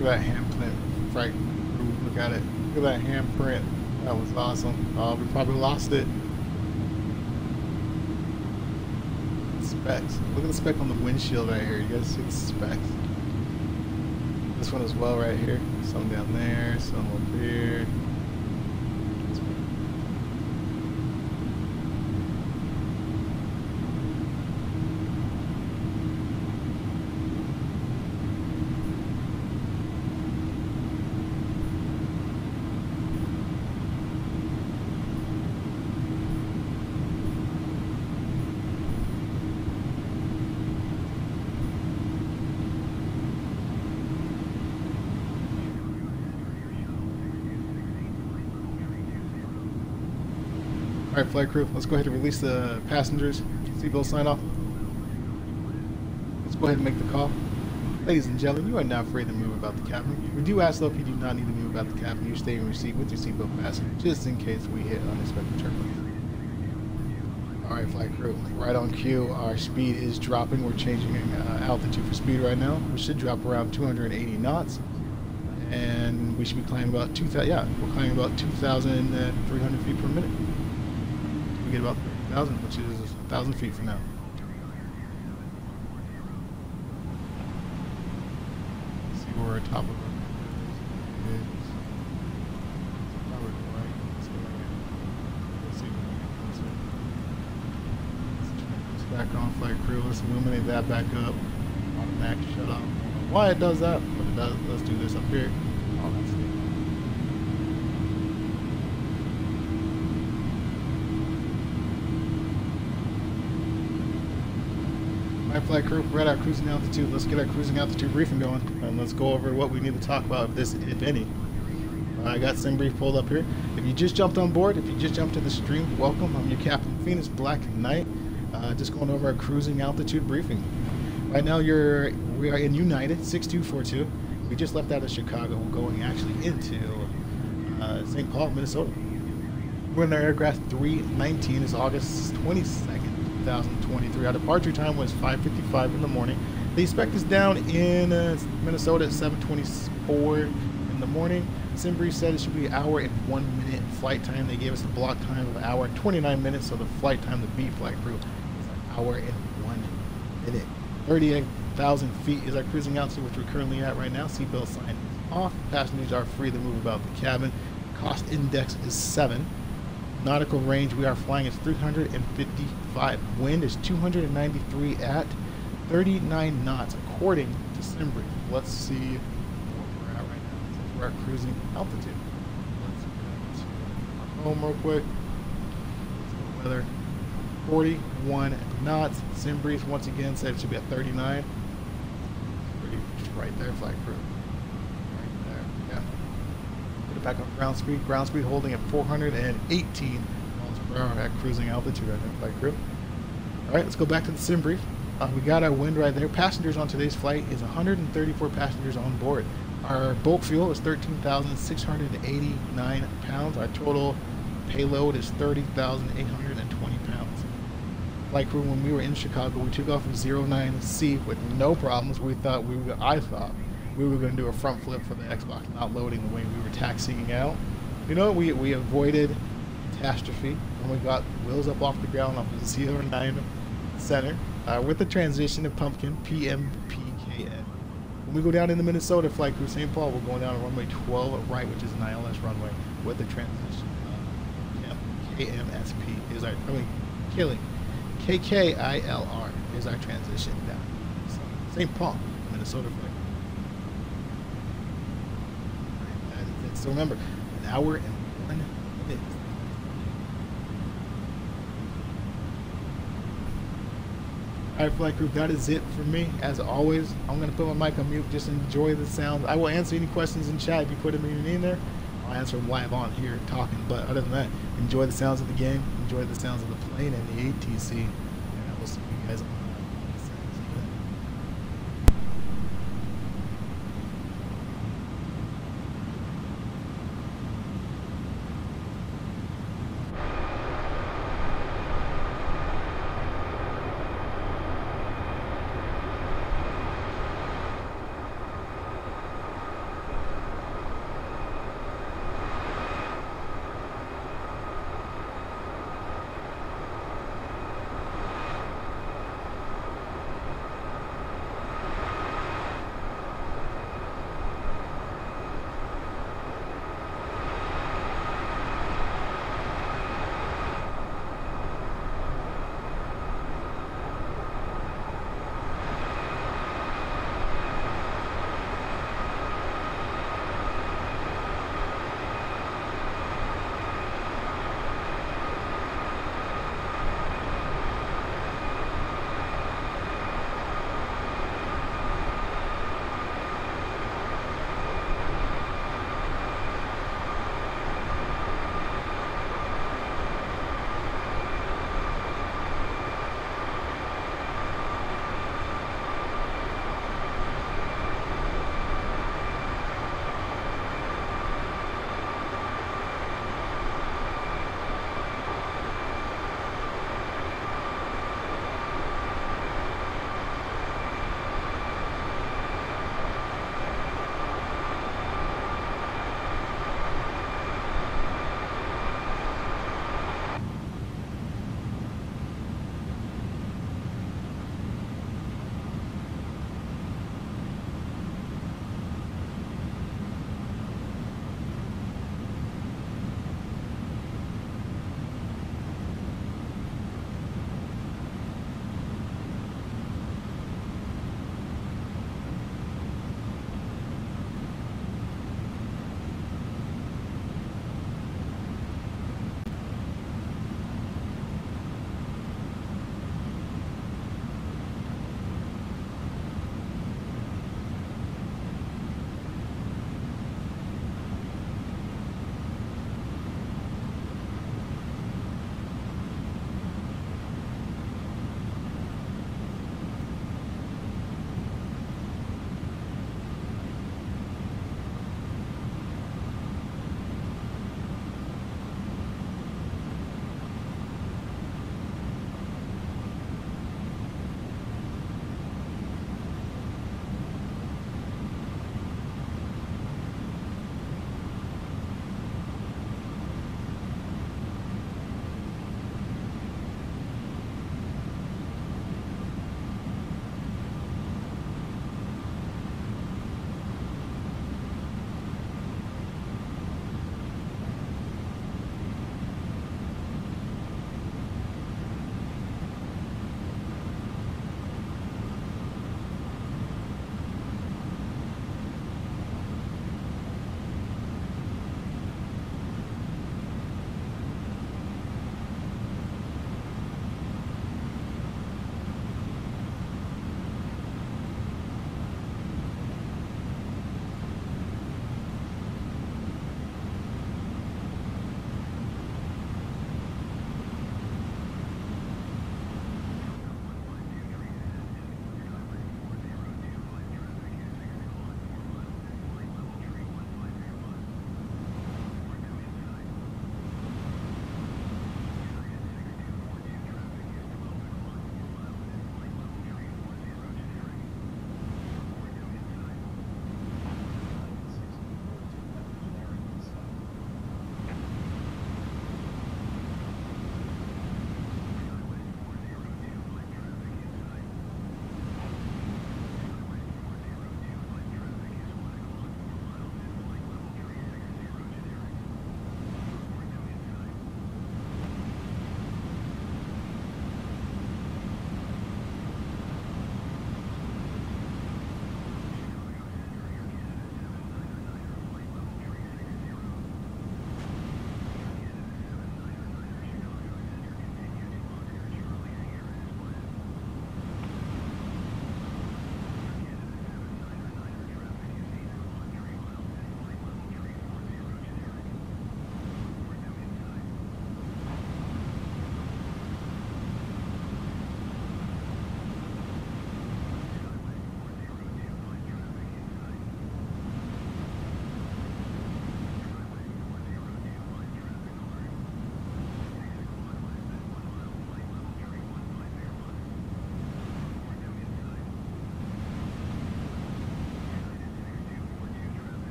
That handprint, flight crew, look at it. Look at that handprint. That was awesome. We probably lost it. Specs. Look at the speck on the windshield right here. You guys see the specs. This one as well right here. Some down there, some up here. Alright, flight crew, let's go ahead and release the passengers. Seatbelt sign off. Let's go ahead and make the call. Ladies and gentlemen, you are now free to move about the cabin. We do ask though if you do not need to move about the cabin, you stay in your seat with your seatbelt fastened, just in case we hit unexpected turbulence. Alright, flight crew, right on cue. Our speed is dropping. We're changing altitude for speed right now. We should drop around 280 knots. And we should be climbing about 2,000, yeah, we're climbing about 2,300 feet per minute. We get about 30,000, which is 1,000 feet from now. See where we're top of it. Back on, flight crew. Let's illuminate that back up. Automatic shut off. Why it does that, but it does. Let's do this up here. Oh, that's good. Alright, flight crew, we're at our cruising altitude. Let's get our cruising altitude briefing going, and let's go over what we need to talk about, if any. I got SimBrief pulled up here. If you just jumped on board, if you just jumped to the stream, welcome. I'm your Captain Phoenix Black Knight. Just going over our cruising altitude briefing. Right now we are in United 6242. We just left out of Chicago, going actually into St. Paul, Minnesota. We're in our aircraft 319. It's August 22nd, 2023. Our departure time was 5:55 in the morning. They expect us down in Minnesota at 7:24 in the morning. SimBrief said it should be an hour and 1 minute flight time. They gave us a block time of an hour and 29 minutes, so the flight time to beat flight crew is an hour and 1 minute. 38,000 feet is our cruising altitude, which we're currently at right now. Seatbelt sign is off. Passengers are free to move about the cabin. Cost index is 7. Nautical range we are flying is 355. Wind is 293 at 39 knots, according to SimBrief. Let's see where we're at right now. This is our cruising altitude. Let's go to home real quick. Let's go weather. 41 knots. SimBrief once again said it should be at 39. Pretty right there, flight crew. Right there. Yeah. back up ground speed. Ground speed holding at 418 miles per hour at cruising altitude right now, flight crew. All right, let's go back to the sim brief. We got our wind right there. Passengers on today's flight is 134 passengers on board. Our bulk fuel is 13,689 pounds. Our total payload is 30,820 pounds. Flight crew, when we were in Chicago, we took off of 09C with no problems. I thought we were going to do a front flip for the Xbox not loading the way we were taxiing out. You know, we avoided catastrophe when we got wheels up off the ground off of 09 center with the transition to Pumpkin PMPKN. When we go down into Minnesota, flight crew St. Paul, we're going down to runway 12 right, which is an ILS runway with the transition. KMSP is our, KKILR is our transition down. So, St. Paul, Minnesota flight. That is it. So remember, an hour and 1 minute. Alright, flight group, that is it for me. As always, I'm going to put my mic on mute. Just enjoy the sound. I will answer any questions in chat if you put them in there. I'll answer them live on here talking. But other than that, enjoy the sounds of the game. Enjoy the sounds of the plane and the ATC. And I will see you guys on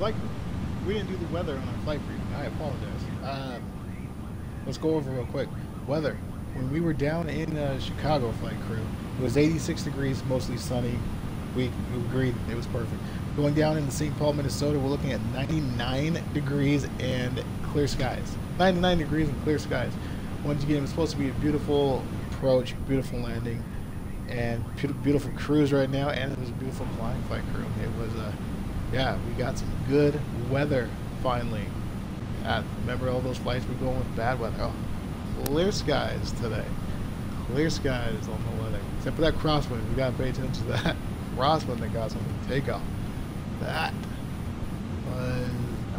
flight crew. We didn't do the weather on our flight briefing. I apologize. Let's go over real quick. Weather. When we were down in Chicago, flight crew, it was 86 degrees, mostly sunny. We agreed it was perfect. Going down into St. Paul, Minnesota, we're looking at 99 degrees and clear skies. 99 degrees and clear skies. Once again, it was supposed to be a beautiful approach, beautiful landing, and beautiful cruise right now, and it was a beautiful flying, flight crew. It was yeah, we got some good weather finally. Remember all those flights we were going with bad weather? Oh, clear skies today. Clear skies on the weather. Except for that crosswind. We gotta pay attention to that crosswind that got something to take off. That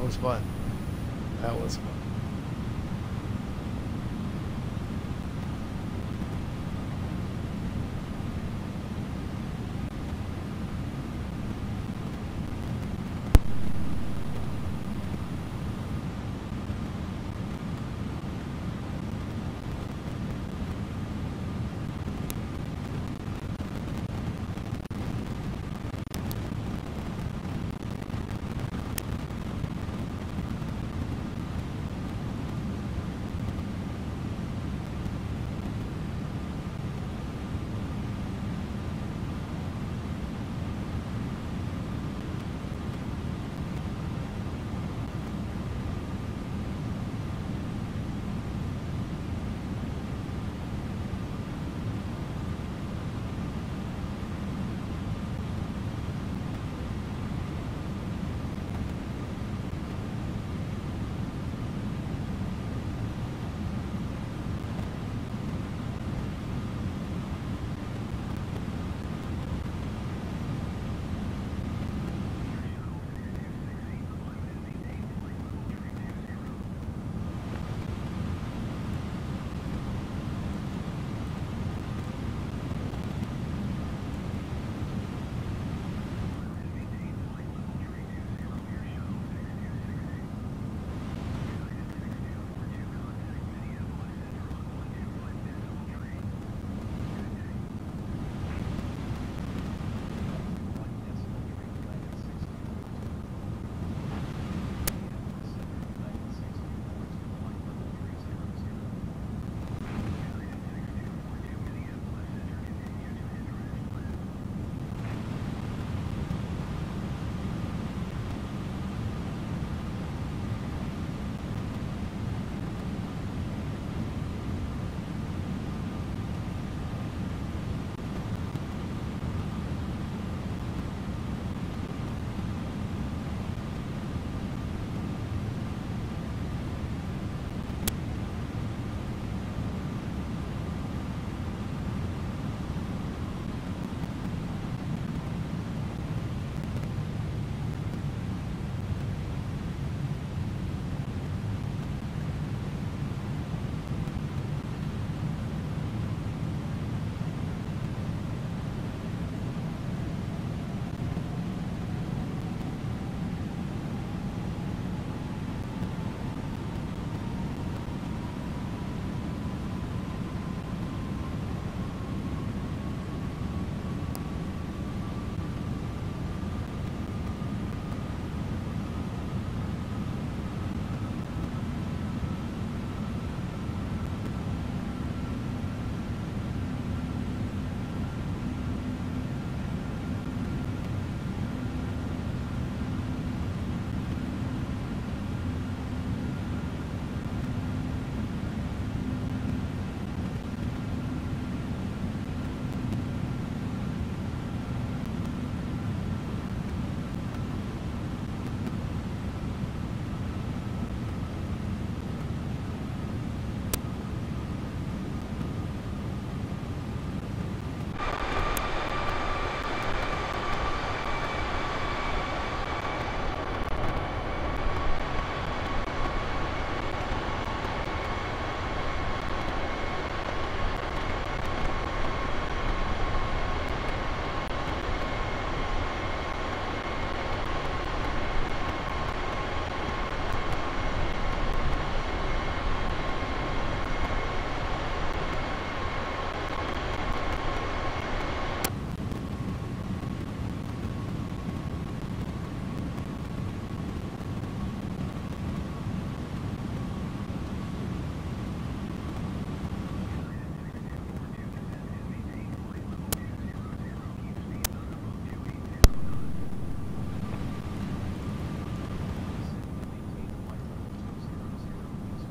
was fun. That was fun.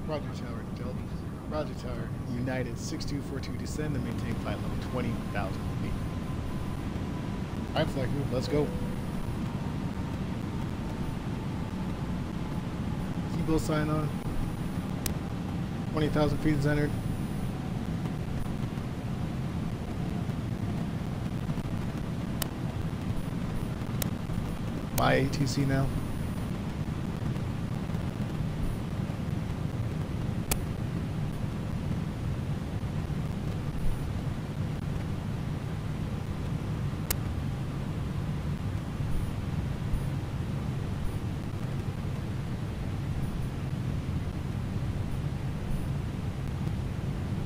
Roger Tower, Delta. Roger Tower, United 6242, descend and maintain flight level 20,000 feet. Alright, flight crew, let's go. Seatbelt sign on. 20,000 feet is entered. My ATC now.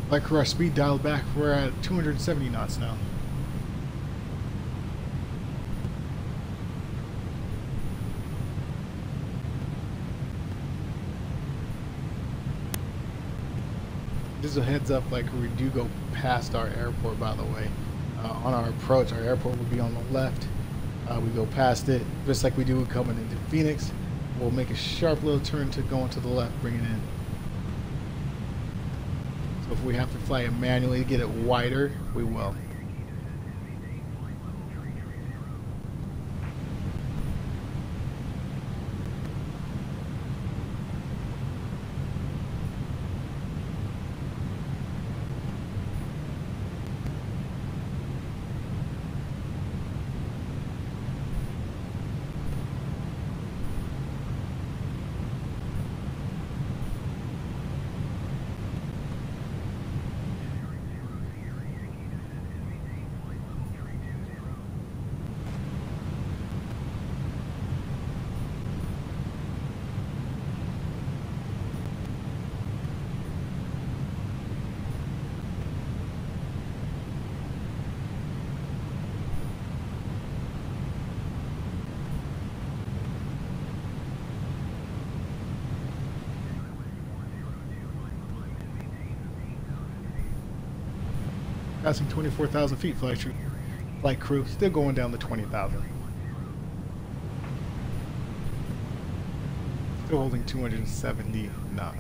Like for our speed dialed back, we're at 270 knots now. Just a heads up, like we do go past our airport, by the way. On our approach, our airport will be on the left. We go past it, just like we do coming into Phoenix. We'll make a sharp little turn to go into the left, bring it in. So if we have to fly it manually to get it wider, we will. 24,000 feet, flight crew, still going down to 20,000. Still holding 270 knots.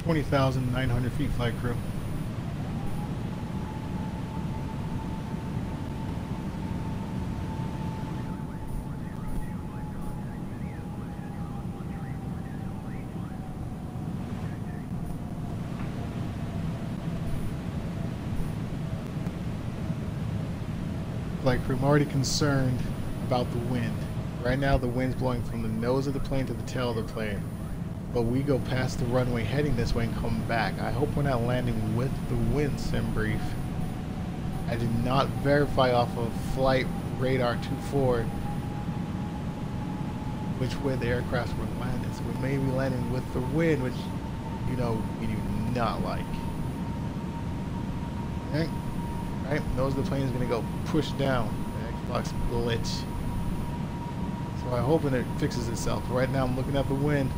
$20,900 feet, flight crew. Flight crew, I'm already concerned about the wind. Right now the wind's blowing from the nose of the plane to the tail of the plane. But we go past the runway heading this way and come back. I hope we're not landing with the wind, sim brief. I did not verify off of flight radar 24 which way the aircraft were landing. So we may be landing with the wind, which, you know, we do not like. Okay. Right, nose of the plane is going to go push down. The Xbox glitch. So I'm hoping it fixes itself. Right now I'm looking at the wind.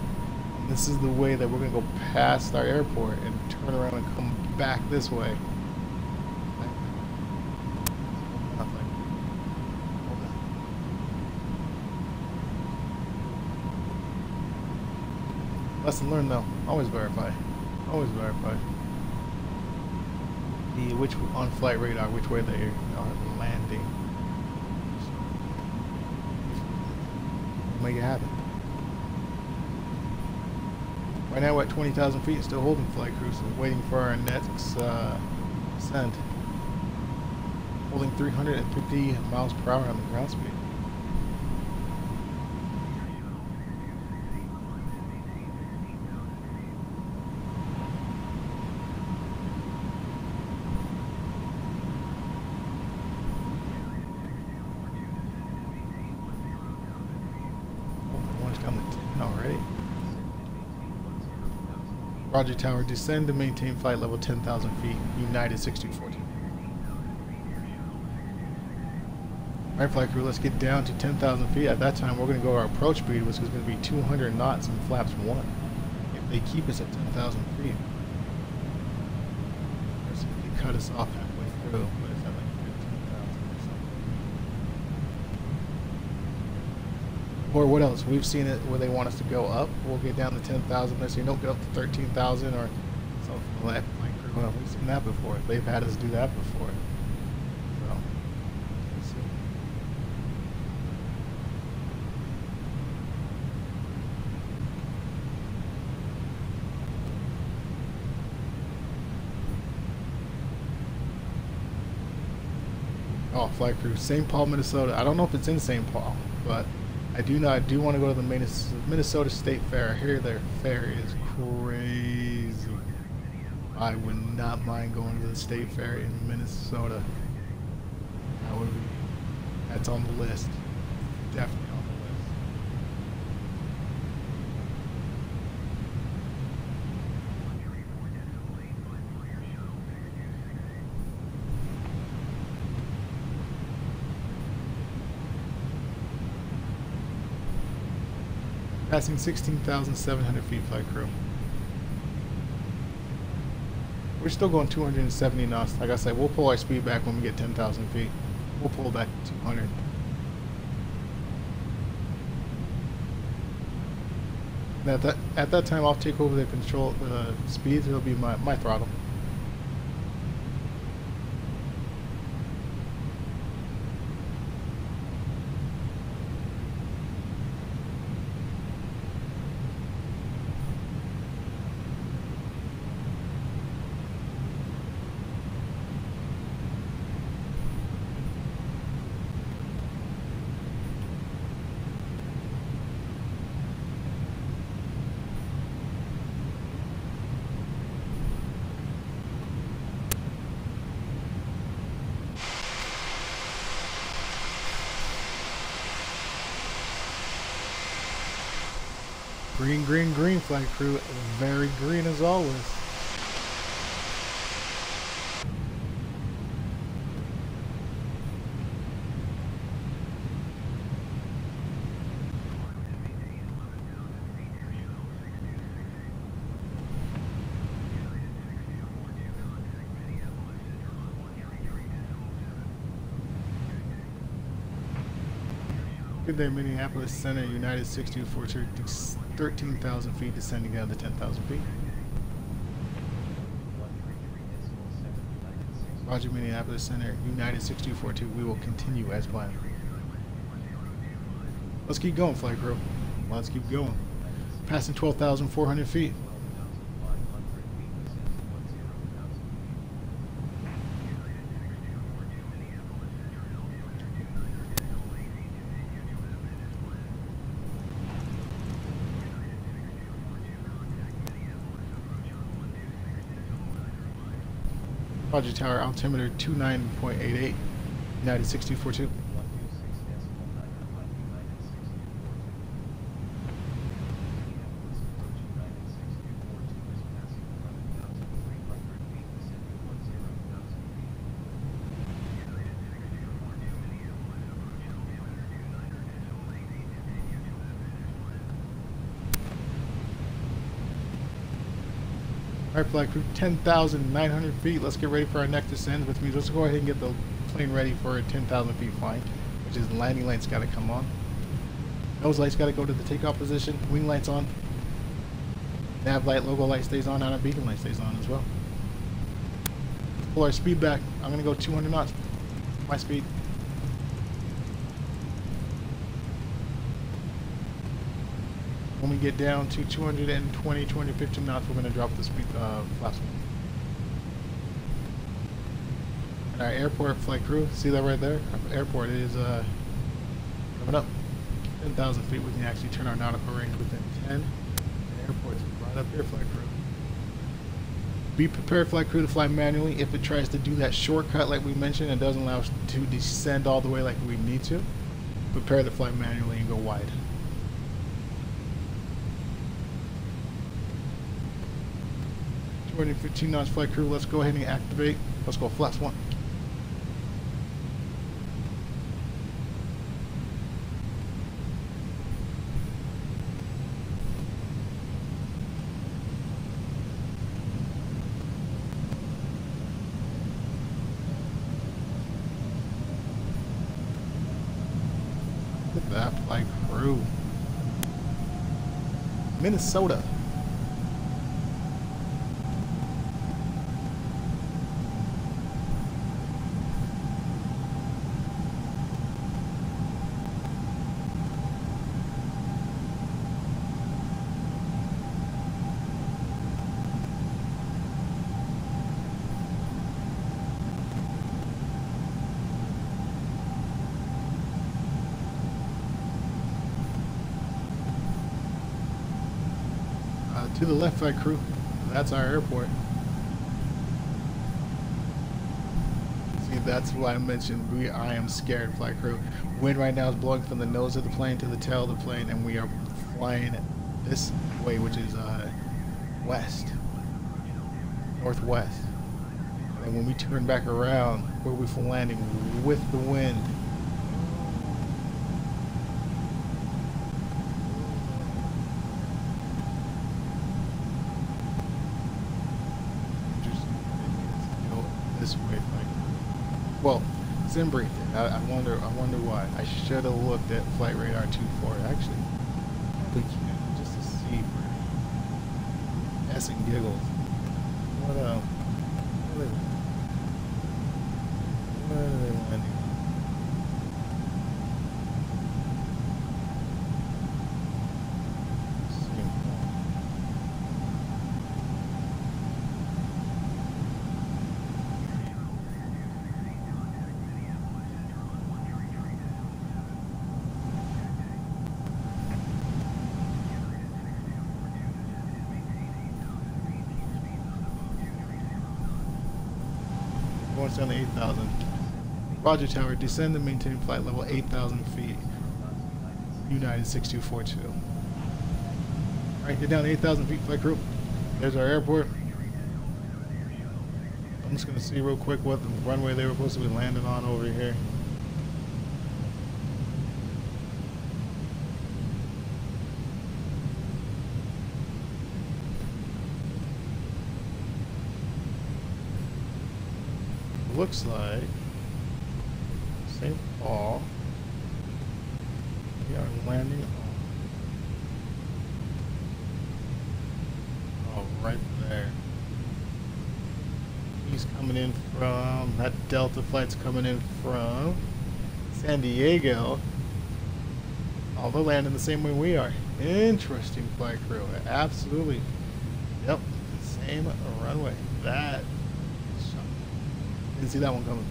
This is the way that we're going to go past our airport and turn around and come back this way. Lesson learned though, always verify. Always verify. Which on flight radar, which way they are landing. Make it happen. Right now we're at 20,000 feet, still holding flight crew, so waiting for our next descent. Holding 350 miles per hour on the ground speed. Already. Roger Tower, descend to maintain flight level 10,000 feet, United 6242. Alright, flight crew, let's get down to 10,000 feet. At that time, we're going to go our approach speed, which is going to be 200 knots and flaps 1. If they keep us at 10,000 feet, they cut us off halfway through. What is that, like 15,000 or something? Or what else? We've seen it where they want us to go up. We'll get down to 10,000. They say, don't get up to 13,000 or something like that. Well, we've seen that before. They've had us do that before. So, let's see. Oh, flight crew, St. Paul, Minnesota. I don't know if it's in St. Paul, but I do want to go to the Minnesota State Fair. I hear their fair is crazy. I would not mind going to the State Fair in Minnesota. That's on the list. Definitely on the list. Passing 16,700 feet, flight crew. We're still going 270 knots. Like I said, we'll pull our speed back when we get 10,000 feet. We'll pull back to 200. At that time, I'll take over the control speeds. It'll be my throttle. Green, green, green, flight crew. Very green as always. Good day, Minneapolis Center, United 6242, 13,000 feet, descending down to 10,000 feet. Roger, Minneapolis Center, United 6242, we will continue as planned. Let's keep going, flight crew. Let's keep going. Passing 12,400 feet. Roger Tower, altimeter 29.88, United 6242. Alright, flight crew, 10,900 feet. Let's get ready for our next descent, which means let's go ahead and get the plane ready for 10,000 feet flying, which is landing lights got to come on. Nose lights got to go to the takeoff position. Wing lights on. Nav light, logo light stays on, and our beacon light stays on as well. Pull our speed back. I'm going to go 200 knots. My speed. When we get down to 220, 215 knots, we're going to drop the speed flaps. And our airport flight crew, see that right there? Our airport is coming up 10,000 feet. We can actually turn our nautical range within 10. The airport's right up here, flight crew. Be prepared, flight crew, to fly manually. If it tries to do that shortcut like we mentioned and doesn't allow us to descend all the way like we need to, prepare to fly manually and go wide. Running 15 knots, flight crew. Let's go ahead and activate. Let's go flaps 1. Look at that flight crew. Minnesota. To the left, flight crew. That's our airport. See, that's why I mentioned I am scared, flight crew. Wind right now is blowing from the nose of the plane to the tail of the plane, and we are flying this way, which is west, northwest. And when we turn back around, we'll be landing with the wind. This way, well, Sim briefed it. I wonder why. I should have looked at flight radar 24. Actually, we can just to see for S and giggles. What are they landing? Down to 8,000. Roger Tower, descend and maintain flight level 8,000 feet. United 6242. Alright, get down to 8,000 feet, flight crew. There's our airport. I'm just going to see real quick what the runway they were supposed to be landing on over here. Looks like St. Paul. We are landing on right there. He's coming in from that Delta flight's coming in from San Diego. Oh, they're landing the same way we are. Interesting, flight crew. Absolutely. Yep, same runway. That. Didn't see that one coming.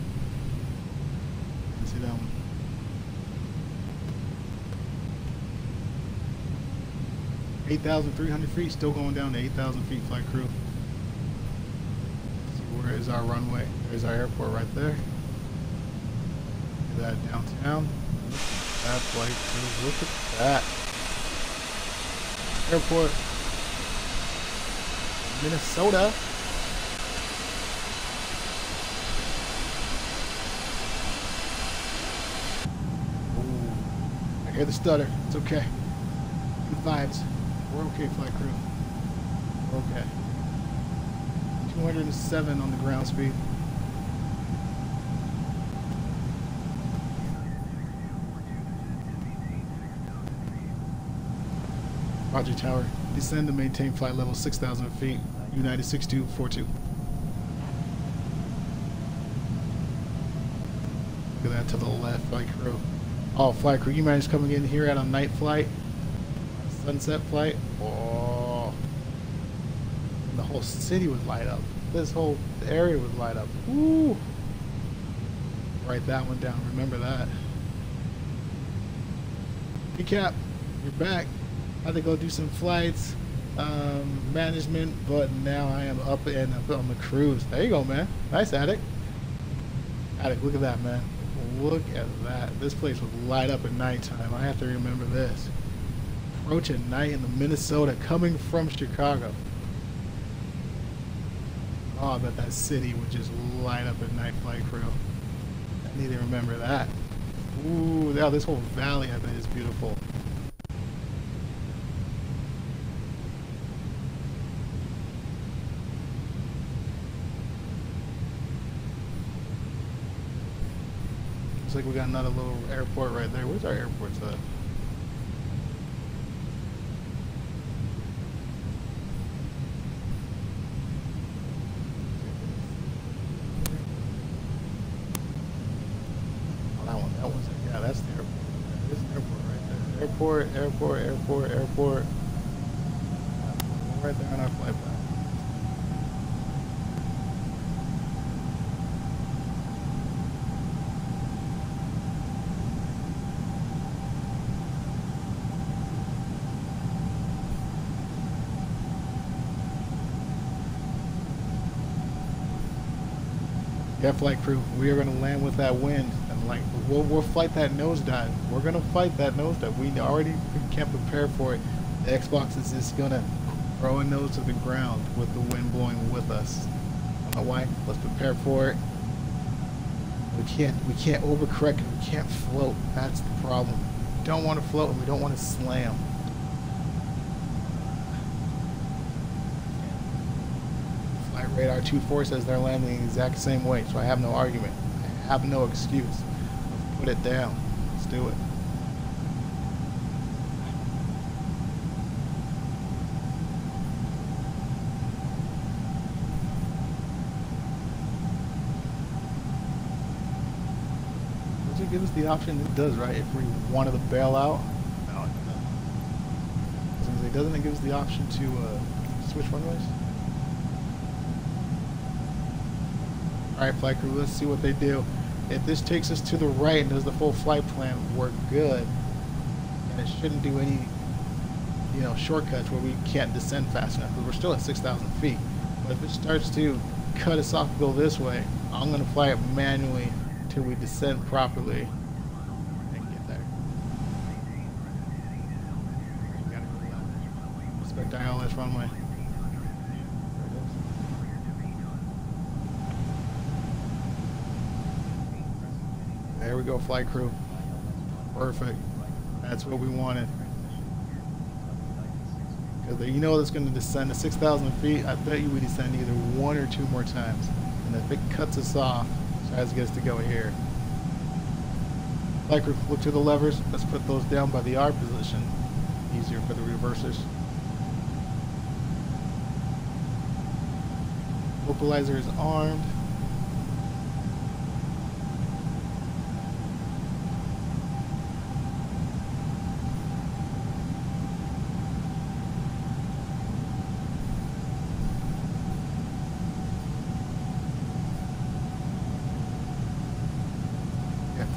Didn't see that one. $8,300 feet, still going down to 8,000 feet, flight crew. Let's see, where is our runway? There's our airport right there. Look at that downtown. Look at that flight crew. Look at that. Airport. Minnesota. Hear the stutter. It's okay. Good vibes. We're okay, flight crew. We're okay. 207 on the ground speed. Roger Tower. Descend to maintain flight level 6,000 feet. United 6242. Look at that to the left, flight crew. Oh, flight crew, you managed coming in here at a night flight. sunset flight. Oh, the whole city would light up. This whole area would light up. Woo! Write that one down. Remember that. Recap. You're back. Had to go do some flights, management, but now I am up and up on the cruise. There you go, man. Nice, Attic. Attic, look at that, man. Look at that. This place would light up at nighttime. I have to remember this. Approach at night in the Minnesota coming from Chicago. Oh, I bet that city would just light up at night, flight crew. I need to remember that. Ooh, now this whole valley, I bet, is beautiful. Looks like we got another little airport right there. Where's our airports at? Yeah, that's the airport. There's the airport right there. Airport. Right there on our flight path. Yeah, flight crew, we are going to land with that wind, and like we'll fight that nosedive. We're going to fight that nosedive. We already can't prepare for it. The Xbox is just going to throw a nose to the ground with the wind blowing with us. I don't know why. Let's prepare for it. We can't overcorrect and we can't float. That's the problem. We don't want to float and we don't want to slam. Radar 24 says they're landing the exact same way, so I have no argument. I have no excuse. Let's put it down. Let's do it. Does it give us the option? It does, right? If we wanted to bail out? No, it doesn't. Doesn't it give us the option to switch runways? Alright, flight crew, let's see what they do. If this takes us to the right and does the full flight plan, we're good. And it shouldn't do any, shortcuts where we can't descend fast enough, because we're still at 6,000 feet. But if it starts to cut us off and go this way, I'm going to fly it manually until we descend properly and get there. You gotta go left. Respect ILS runway. There we go, flight crew. Perfect. That's what we wanted. Because you know it's going to descend to 6,000 feet. I bet you we descend either one or two more times. And if it cuts us off, it tries to get us to go here. Flight crew, look to the levers. Let's put those down by the R position. Easier for the reversers. Localizer is armed.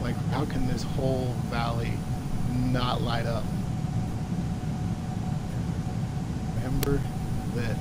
Like, how can this whole valley not light up? Remember this.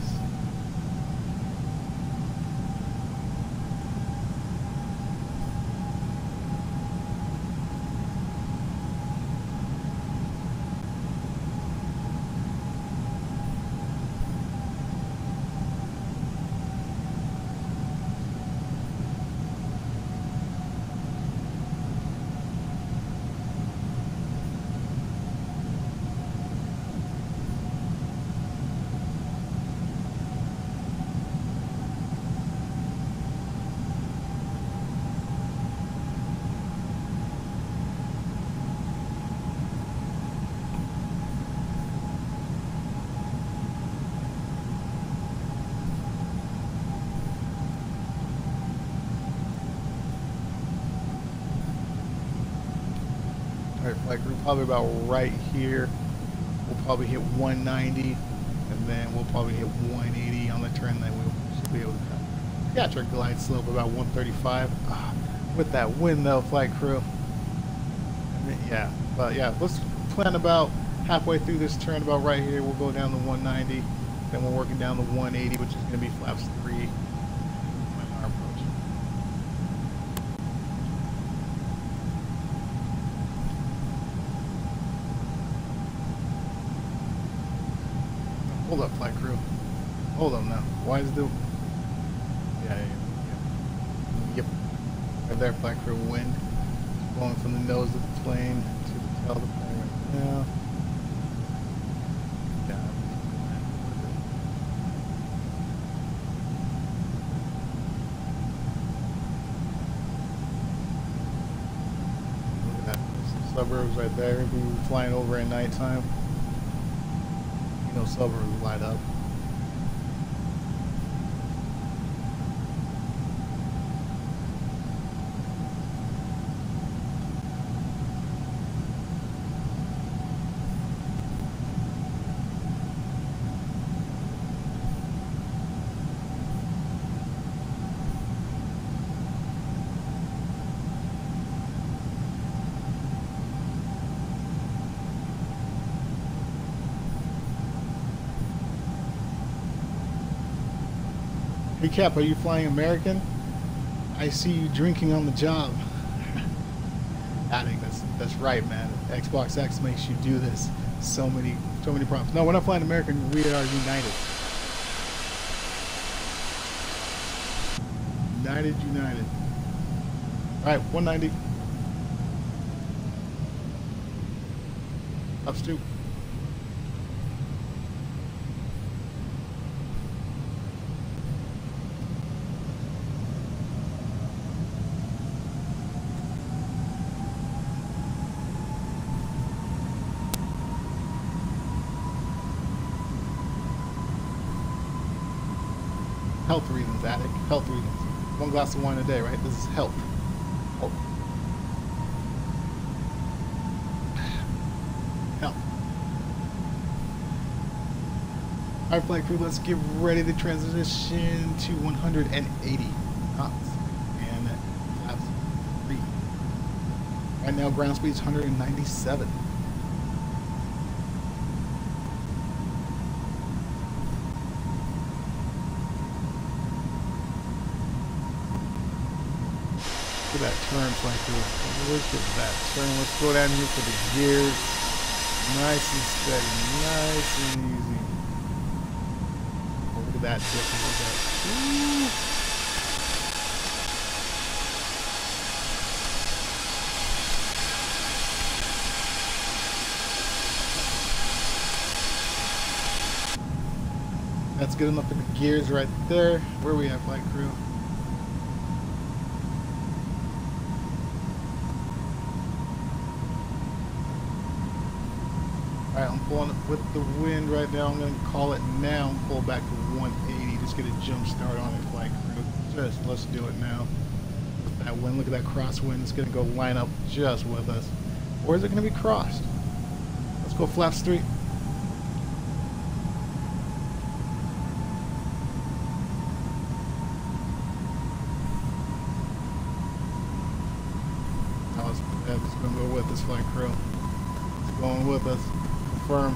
Alright, flight crew, probably about right here. We'll probably hit 190, and then we'll probably hit 180 on the turn. Then we should be able to catch our glide slope about 135. With that wind though, flight crew. Yeah, but yeah, let's plan about halfway through this turn, about right here. We'll go down to 190, then we're working down to 180, which is going to be flaps 3. Our approach. Hold up, flight crew. Hold up now. Why is the... Yeah. Yep. Right there, flight crew. Wind blowing from the nose of the plane to the tail of the plane right now. Look at that. Some suburbs right there. If we were flying over at nighttime, you know, suburbs light up. Hey Cap, are you flying American? I see you drinking on the job. I think that's right, man. Xbox X makes you do this. So many problems. No, we're not flying American. We are United. United. All right, 190. Ups 2. Health reasons, addict. Health reasons. One glass of wine a day, right? This is health. Health. Health. Alright, flight crew, let's get ready to transition to 180 knots. And flaps 3. Right now, ground speed is 197. Look at that turn, flight crew. Look at that turn. Let's go down here for the gears. Nice and steady, nice and easy. Oh, look at that dip. Look at that. Ooh. That's good enough for the gears right there. Where are we at, flight crew? Alright, I'm pulling it with the wind right now. I'm going to call it now and pull back to 180. Just get a jump start on it, flight crew. Just let's do it now. With that wind, look at that crosswind. It's going to go line up just with us. Or is it going to be crossed? Let's go flaps 3. It's going to go with us, flight crew. It's going with us. Confirm.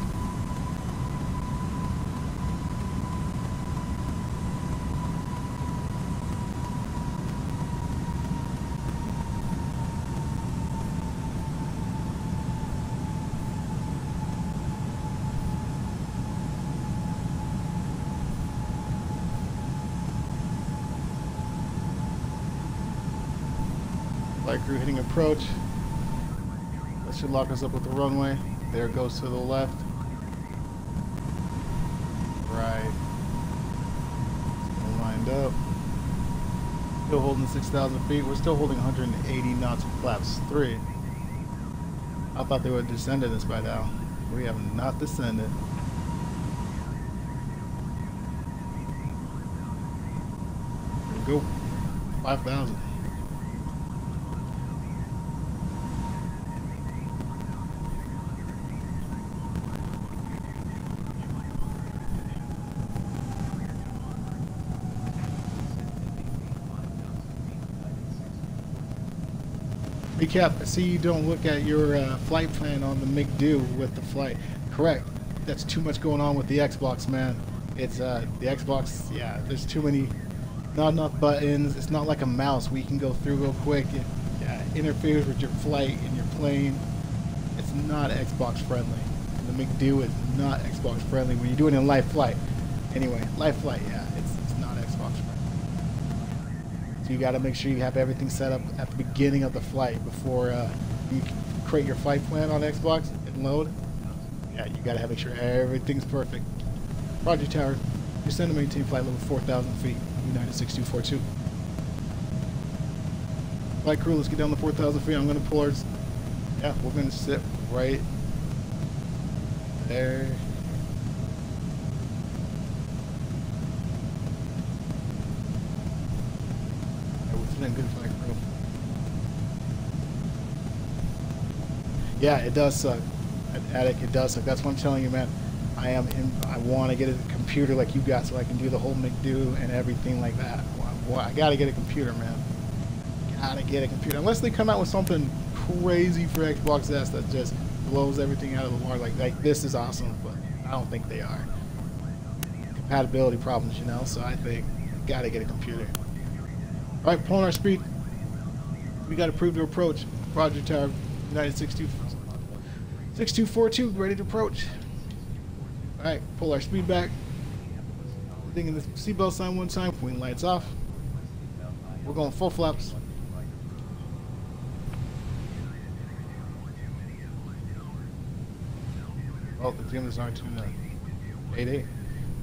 Flight crew hitting approach. That should lock us up with the runway. There it goes to the left. Right. Still lined up. Still holding 6,000 feet. We're still holding 180 knots of flaps 3. I thought they would have descended us by now. We have not descended. There we go. 5,000. Recap, I see you don't look at your flight plan on the McDo with the flight. Correct. That's too much going on with the Xbox, man. It's the Xbox, yeah, there's too many, not enough buttons. It's not like a mouse where you can go through real quick. It interferes with your flight and your plane. It's not Xbox friendly. The McDo is not Xbox friendly when you're doing it in live flight. Anyway, live flight, yeah, it's not Xbox friendly. So you got to make sure you have everything set up at the beginning of the flight before you create your flight plan on Xbox and load. Yeah, you got to make sure everything's perfect. Roger Tower, descend to maintain flight level 4,000 feet, United 6242. Flight crew, let's get down to 4,000 feet. I'm going to pull our, yeah, we're going to sit right there. Yeah, we're feeling good, flight crew. Yeah, it does suck. Attic, it does suck. That's what I'm telling you, man. I want to get a computer like you got so I can do the whole McDo and everything like that. Well, I gotta get a computer, man. Gotta get a computer. Unless they come out with something crazy for Xbox S that just blows everything out of the water. Like this is awesome, but I don't think they are. Compatibility problems, you know. So I think gotta get a computer. All right, pulling our speed. We got approved to approach. Roger Tower, United 6242, ready to approach. Alright, pull our speed back. Thinking the seatbelt sign one time, wing lights off. We're going full flaps. Oh, the Gemini's are 29.88.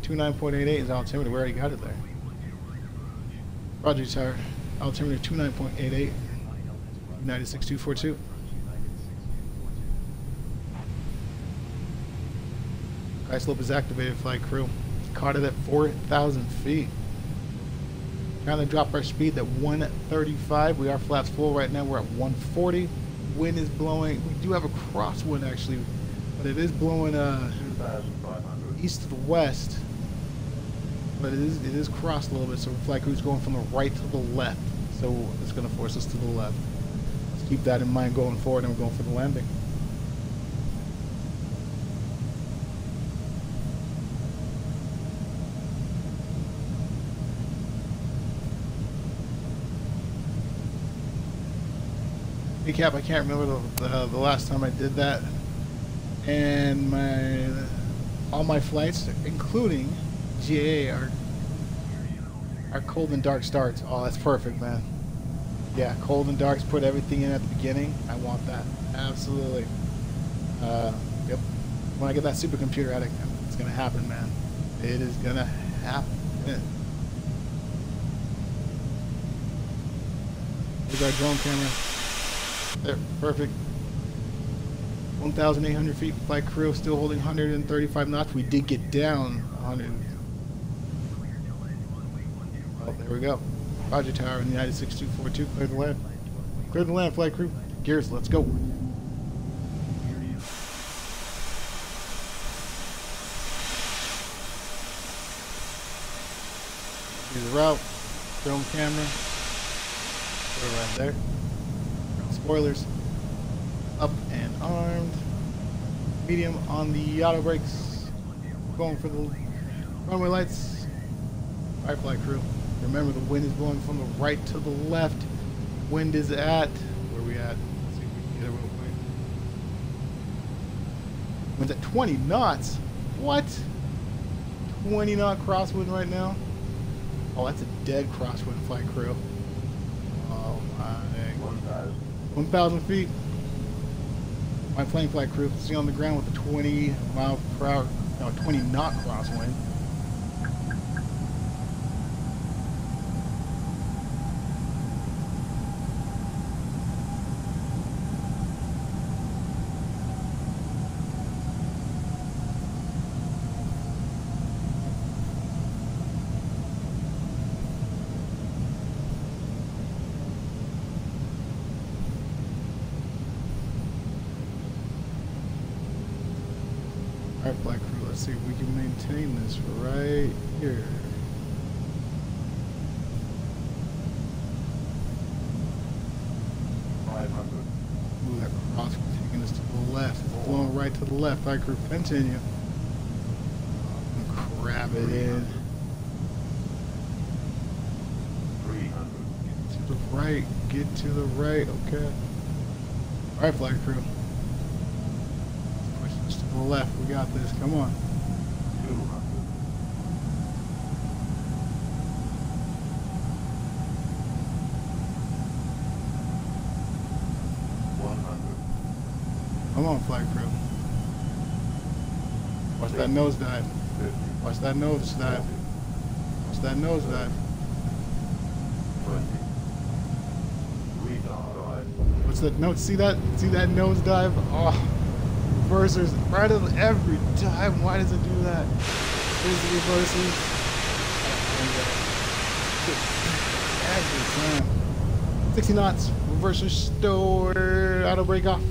29.88 is altimeter. We already got it there. Roger Tower, altimeter 29.88. United 6242. Slope is activated, flight crew. Caught it at 4,000 feet. Trying to drop our speed at 135. We are flaps full right now. We're at 140. Wind is blowing. We do have a crosswind actually, but it is blowing east to the west. But it is crossed a little bit. So flight crew's going from the right to the left. So it's going to force us to the left. Let's keep that in mind going forward, and we're going for the landing. Recap, I can't remember the last time I did that, and all my flights, including GAA, are cold and dark starts. Oh, that's perfect, man. Yeah, cold and darks, put everything in at the beginning. I want that, absolutely. Yep. When I get that supercomputer attic, it's gonna happen, man. It is gonna happen. Here's our drone camera. There, perfect. 1,800 feet, flight crew still holding 135 knots. We did get down 100. Oh, there we go. Roger Tower in the United 6242, clear the land. Clear the land, flight crew. Gears, let's go. Here's the route. Drone camera. Put it right there. Spoilers up and armed. Medium on the auto brakes. Going for the runway lights. Alright, flight crew. Remember, the wind is blowing from the right to the left. Wind is at, where are we at? Let's see if we can get it real quick. Wind's at 20 knots. What? 20 knot crosswind right now? Oh, that's a dead crosswind, flight crew. Oh my. 1,000 feet. My plane flight crew sitting on the ground with a 20 mile per hour, no, 20 knot crosswind. Alright, flight crew, let's see if we can maintain this right here. right to the left. Flight crew, continue. Grab it in. Get to the right. Get to the right. Okay. All right, flight crew. Push this to the left. We got this. Come on. 100. Come on, flight crew. Watch that nose dive. Watch that nose dive. Watch that nose dive. What's that note? See that? See that nose dive? Oh, reversers right on every time. Why does it do that? Here's the reversers. Every time. 60 knots. Reversers stored. Auto brake off.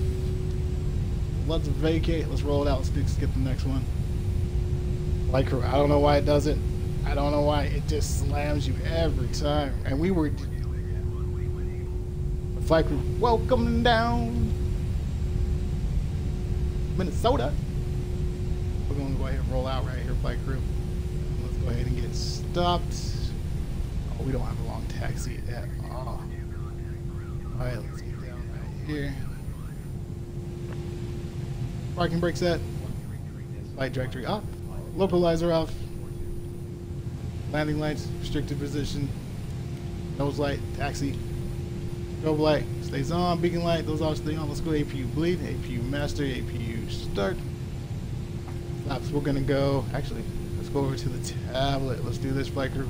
Let's vacate. Let's roll it out. Let's skip the next one. Flight crew, I don't know why it does it. I don't know why it just slams you every time. And we were... Flight crew, welcome down Minnesota. We're going to go ahead and roll out right here, flight crew. Let's go ahead and get stopped. Oh, we don't have a long taxi at all. Alright, let's get down right here. Parking brake set. Light directory off. Localizer off. Landing lights, restricted position. Nose light, taxi. Strobe light stays on. Beacon light, those all stay on. Let's go APU bleed, APU master, APU start. Flaps, we're gonna go. Actually, let's go over to the tablet. Let's do this, flight crew.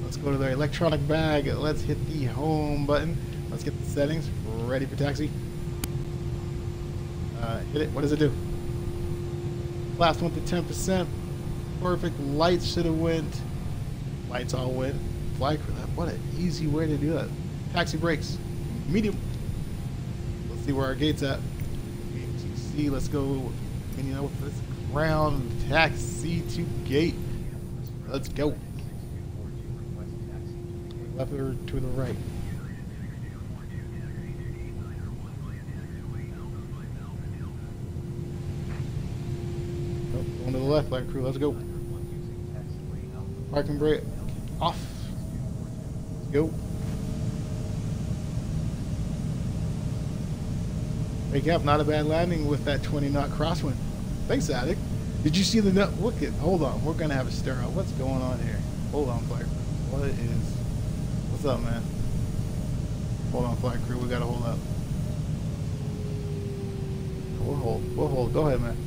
Let's go to the electronic bag. Let's hit the home button. Let's get the settings ready for taxi. Hit it. What does it do? Flaps went to 10%. Perfect. Lights should have went. Lights all went. Flight crew. What an easy way to do that. Taxi brakes. Medium. Let's see where our gate's at. See, let's go. Let's ground taxi to gate. Let's go. Left or to the right. Oh, going to the left, flight crew. Let's go. Parking brake off. Let's go. Wake up, not a bad landing with that 20-knot crosswind. Thanks, Attic. Did you see the nut? Look at, hold on, we're gonna have a stir up. What's going on here? Hold on, flight crew. What's up, man? Hold on, flight crew, we gotta hold up. We'll hold, go ahead, man.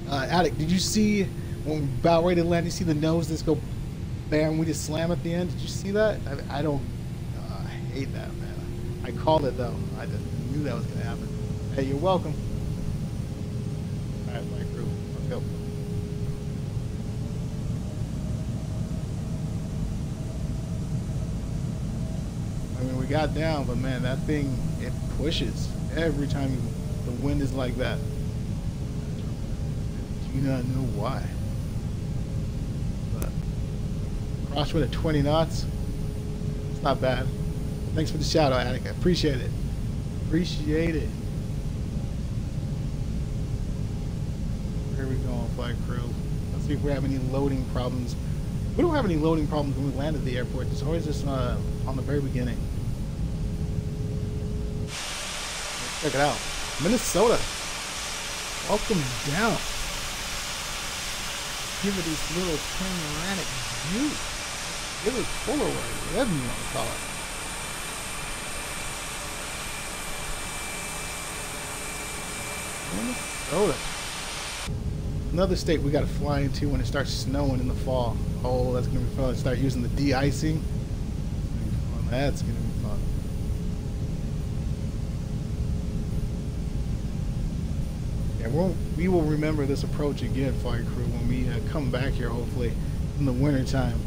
Attic, did you see when we about ready to land, you see the nose just go bam, we just slam at the end? Did you see that? I don't, I hate that, man. I called it though. I just knew that was gonna happen. Hey, you're welcome. All right, flight crew, let's go. I mean, we got down, but man, that thing, it pushes every time the wind is like that. Do you not know why? But crosswind at 20 knots. It's not bad. Thanks for the shout out, Attic. I appreciate it. Appreciate it. Where are we going, flight crew? Let's see if we have any loading problems. We don't have any loading problems when we land at the airport. It's always just on the very beginning. Let's check it out. Minnesota. Welcome down. Give it this little panoramic view. Give it full or whatever you want to call it. Minnesota. Another state we got to fly into when it starts snowing in the fall. Oh, that's going to be fun. Start using the de-icing. That's going to be fun. Yeah, we will remember this approach again, flight crew, when we come back here, hopefully, in the wintertime.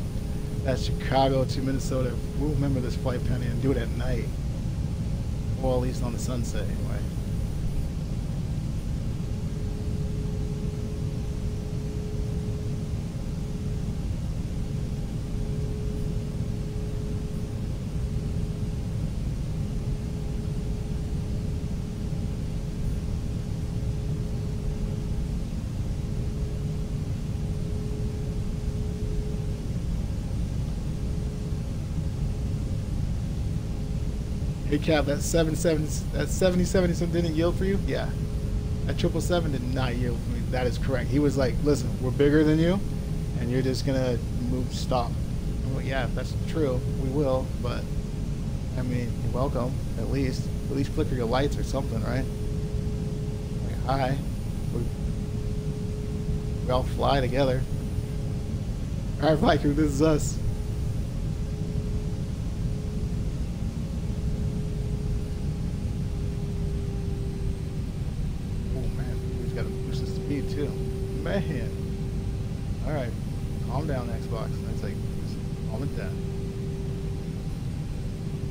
That's Chicago to Minnesota. We'll remember this flight plan and do it at night. Or at least on the sunset, anyway. Hey Cap, that 7077 didn't yield for you? Yeah. That 777 did not yield for me. That is correct. He was like, listen, we're bigger than you, and you're just gonna stop. Well, yeah, that's true. We will, but I mean, you're welcome. At least flicker your lights or something, right? Like, hi. We all fly together. All right, Viking, this is us. Gotta push the speed too. Man. Alright. Calm down, Xbox. That's like, just calm it down.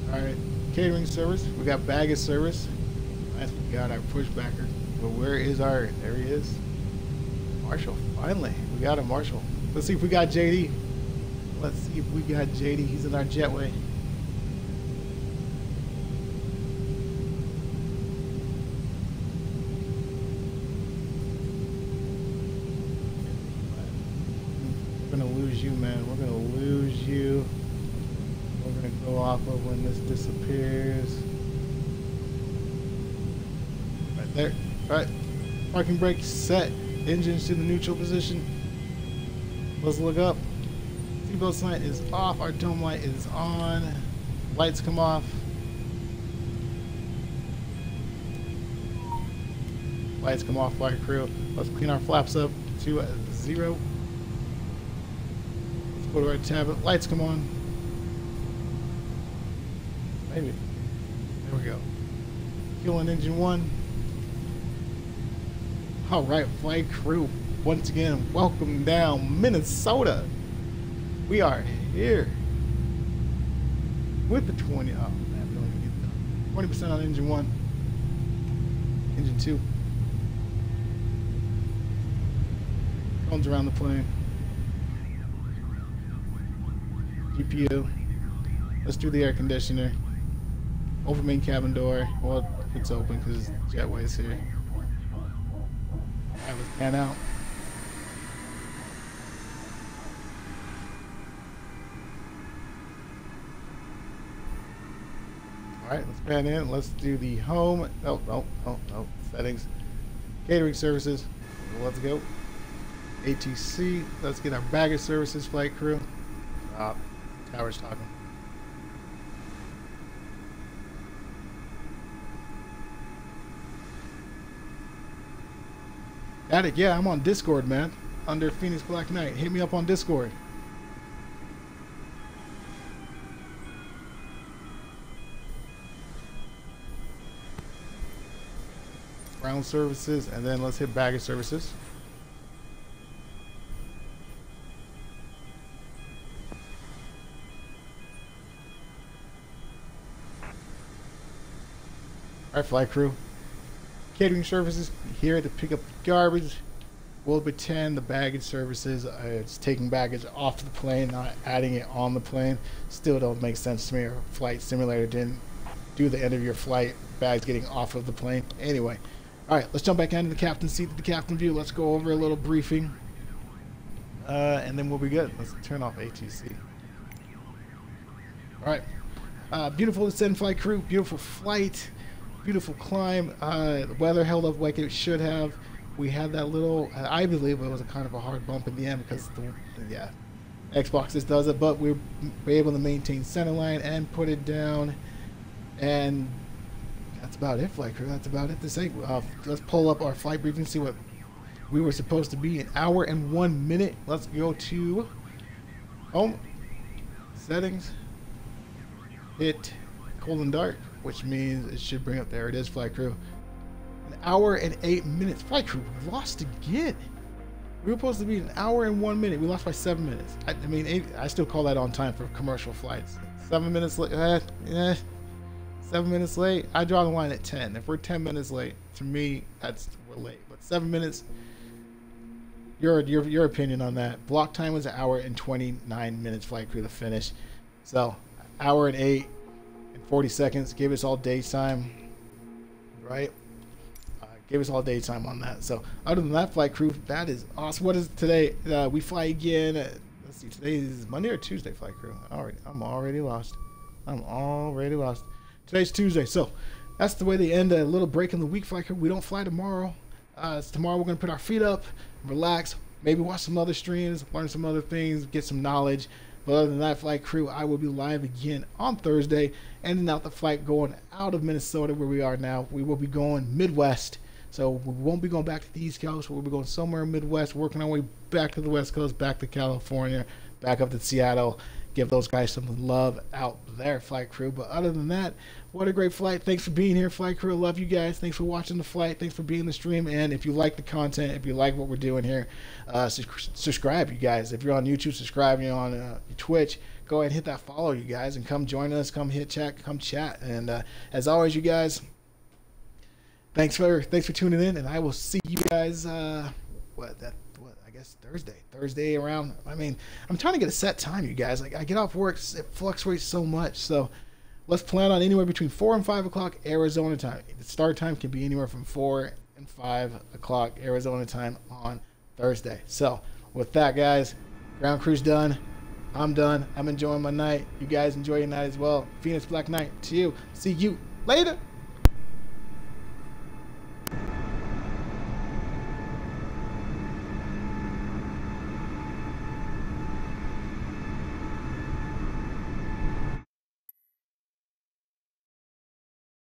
Alright. Catering service. We got baggage service. Nice. We got our pushbacker. But where is our, there he is. Marshall. Finally. We got a Marshall. Let's see if we got JD. Let's see if we got JD. He's in our jetway. We're gonna lose you, man. We're gonna lose you. We're gonna go off of when this disappears. Right there. Alright. Parking brake set. Engines to the neutral position. Let's look up. Seatbelt sign is off. Our dome light is on. Lights come off. Lights come off, flight crew. Let's clean our flaps up to 0. Go to our tab. Lights come on. Maybe. There we go. Fuel and engine 1. Alright, flight crew. Once again, welcome down Minnesota. We are here with the 20. Oh man, we don't even get 20% on engine 1. Engine 2. Comes around the plane. GPU. Let's do the air conditioner. Open main cabin door. Well, it's open because jetway's here. Alright, let's pan out. Alright, let's pan in. Let's do the home. Oh. Settings. Catering services. Let's go. ATC. Let's get our baggage services, flight crew. Tower's talking. Got it. Yeah, I'm on Discord, man. Under Phoenix Black Knight. Hit me up on Discord. Ground services, and then let's hit baggage services. Alright, flight crew. Catering services here to pick up garbage. We'll pretend the baggage services, it's taking baggage off the plane, not adding it on the plane. Still don't make sense to me. Our flight simulator didn't do the end of your flight, bags getting off of the plane. Anyway, alright, let's jump back into the captain's seat, to the captain view. Let's go over a little briefing. And then we'll be good. Let's turn off ATC. Alright. Beautiful descent, flight crew. Beautiful flight. Beautiful climb. The weather held up like it should have. We had that little, I believe it was a kind of a hard bump in the end because Xbox just does it, but we were able to maintain center line and put it down. And that's about it, flight crew. That's about it to say. Let's pull up our flight briefing, see what we were supposed to be. 1 hour and 1 minute. Let's go to home settings. Hit cold and dark, which means it should bring up, there it is, flight crew. 1 hour and 8 minutes. Flight crew, we lost again. We were supposed to be 1 hour and 1 minute. We lost by 7 minutes. I mean, I still call that on time for commercial flights. 7 minutes late. 7 minutes late. I draw the line at 10. If we're 10 minutes late, to me, we're late. But 7 minutes. Your opinion on that? Block time was 1 hour and 29 minutes. Flight crew to finish. So 1 hour and 8 and 40 seconds. Gave us all daytime, right? Gave us all daytime on that. So other than that, flight crew, that is awesome. What is today? We fly again. Let's see. Today is Monday or Tuesday, flight crew. I'm already lost. I'm already lost. Today's Tuesday, so that's the way they end a little break in the week. Flight Crew, we don't fly tomorrow. Tomorrow we're gonna put our feet up, relax, maybe watch some other streams, learn some other things, get some knowledge. But other than that, Flight Crew, I will be live again on Thursday, ending out the flight going out of Minnesota where we are now. We will be going Midwest. So we won't be going back to the East Coast. We'll be going somewhere in Midwest, working our way back to the West Coast, back to California, back up to Seattle. Give those guys some love out there, Flight Crew. But other than that, what a great flight. Thanks for being here, Flight Crew. I love you guys. Thanks for watching the flight. Thanks for being in the stream. And if you like the content, if you like what we're doing here, subscribe, you guys. If you're on YouTube, subscribe. You're on Twitch, go ahead and hit that follow, you guys, and come join us. Come hit chat. Come chat. And as always, you guys, thanks for tuning in. And I will see you guys. Thursday around. I mean, I'm trying to get a set time, you guys. Like, I get off work, it fluctuates so much. So let's plan on anywhere between 4 and 5 o'clock Arizona time. The start time can be anywhere from 4 and 5 o'clock Arizona time on Thursday. So with that, guys, ground crew's done. I'm done. I'm enjoying my night. You guys enjoy your night as well. Phoenix Black Knight to you. See you later.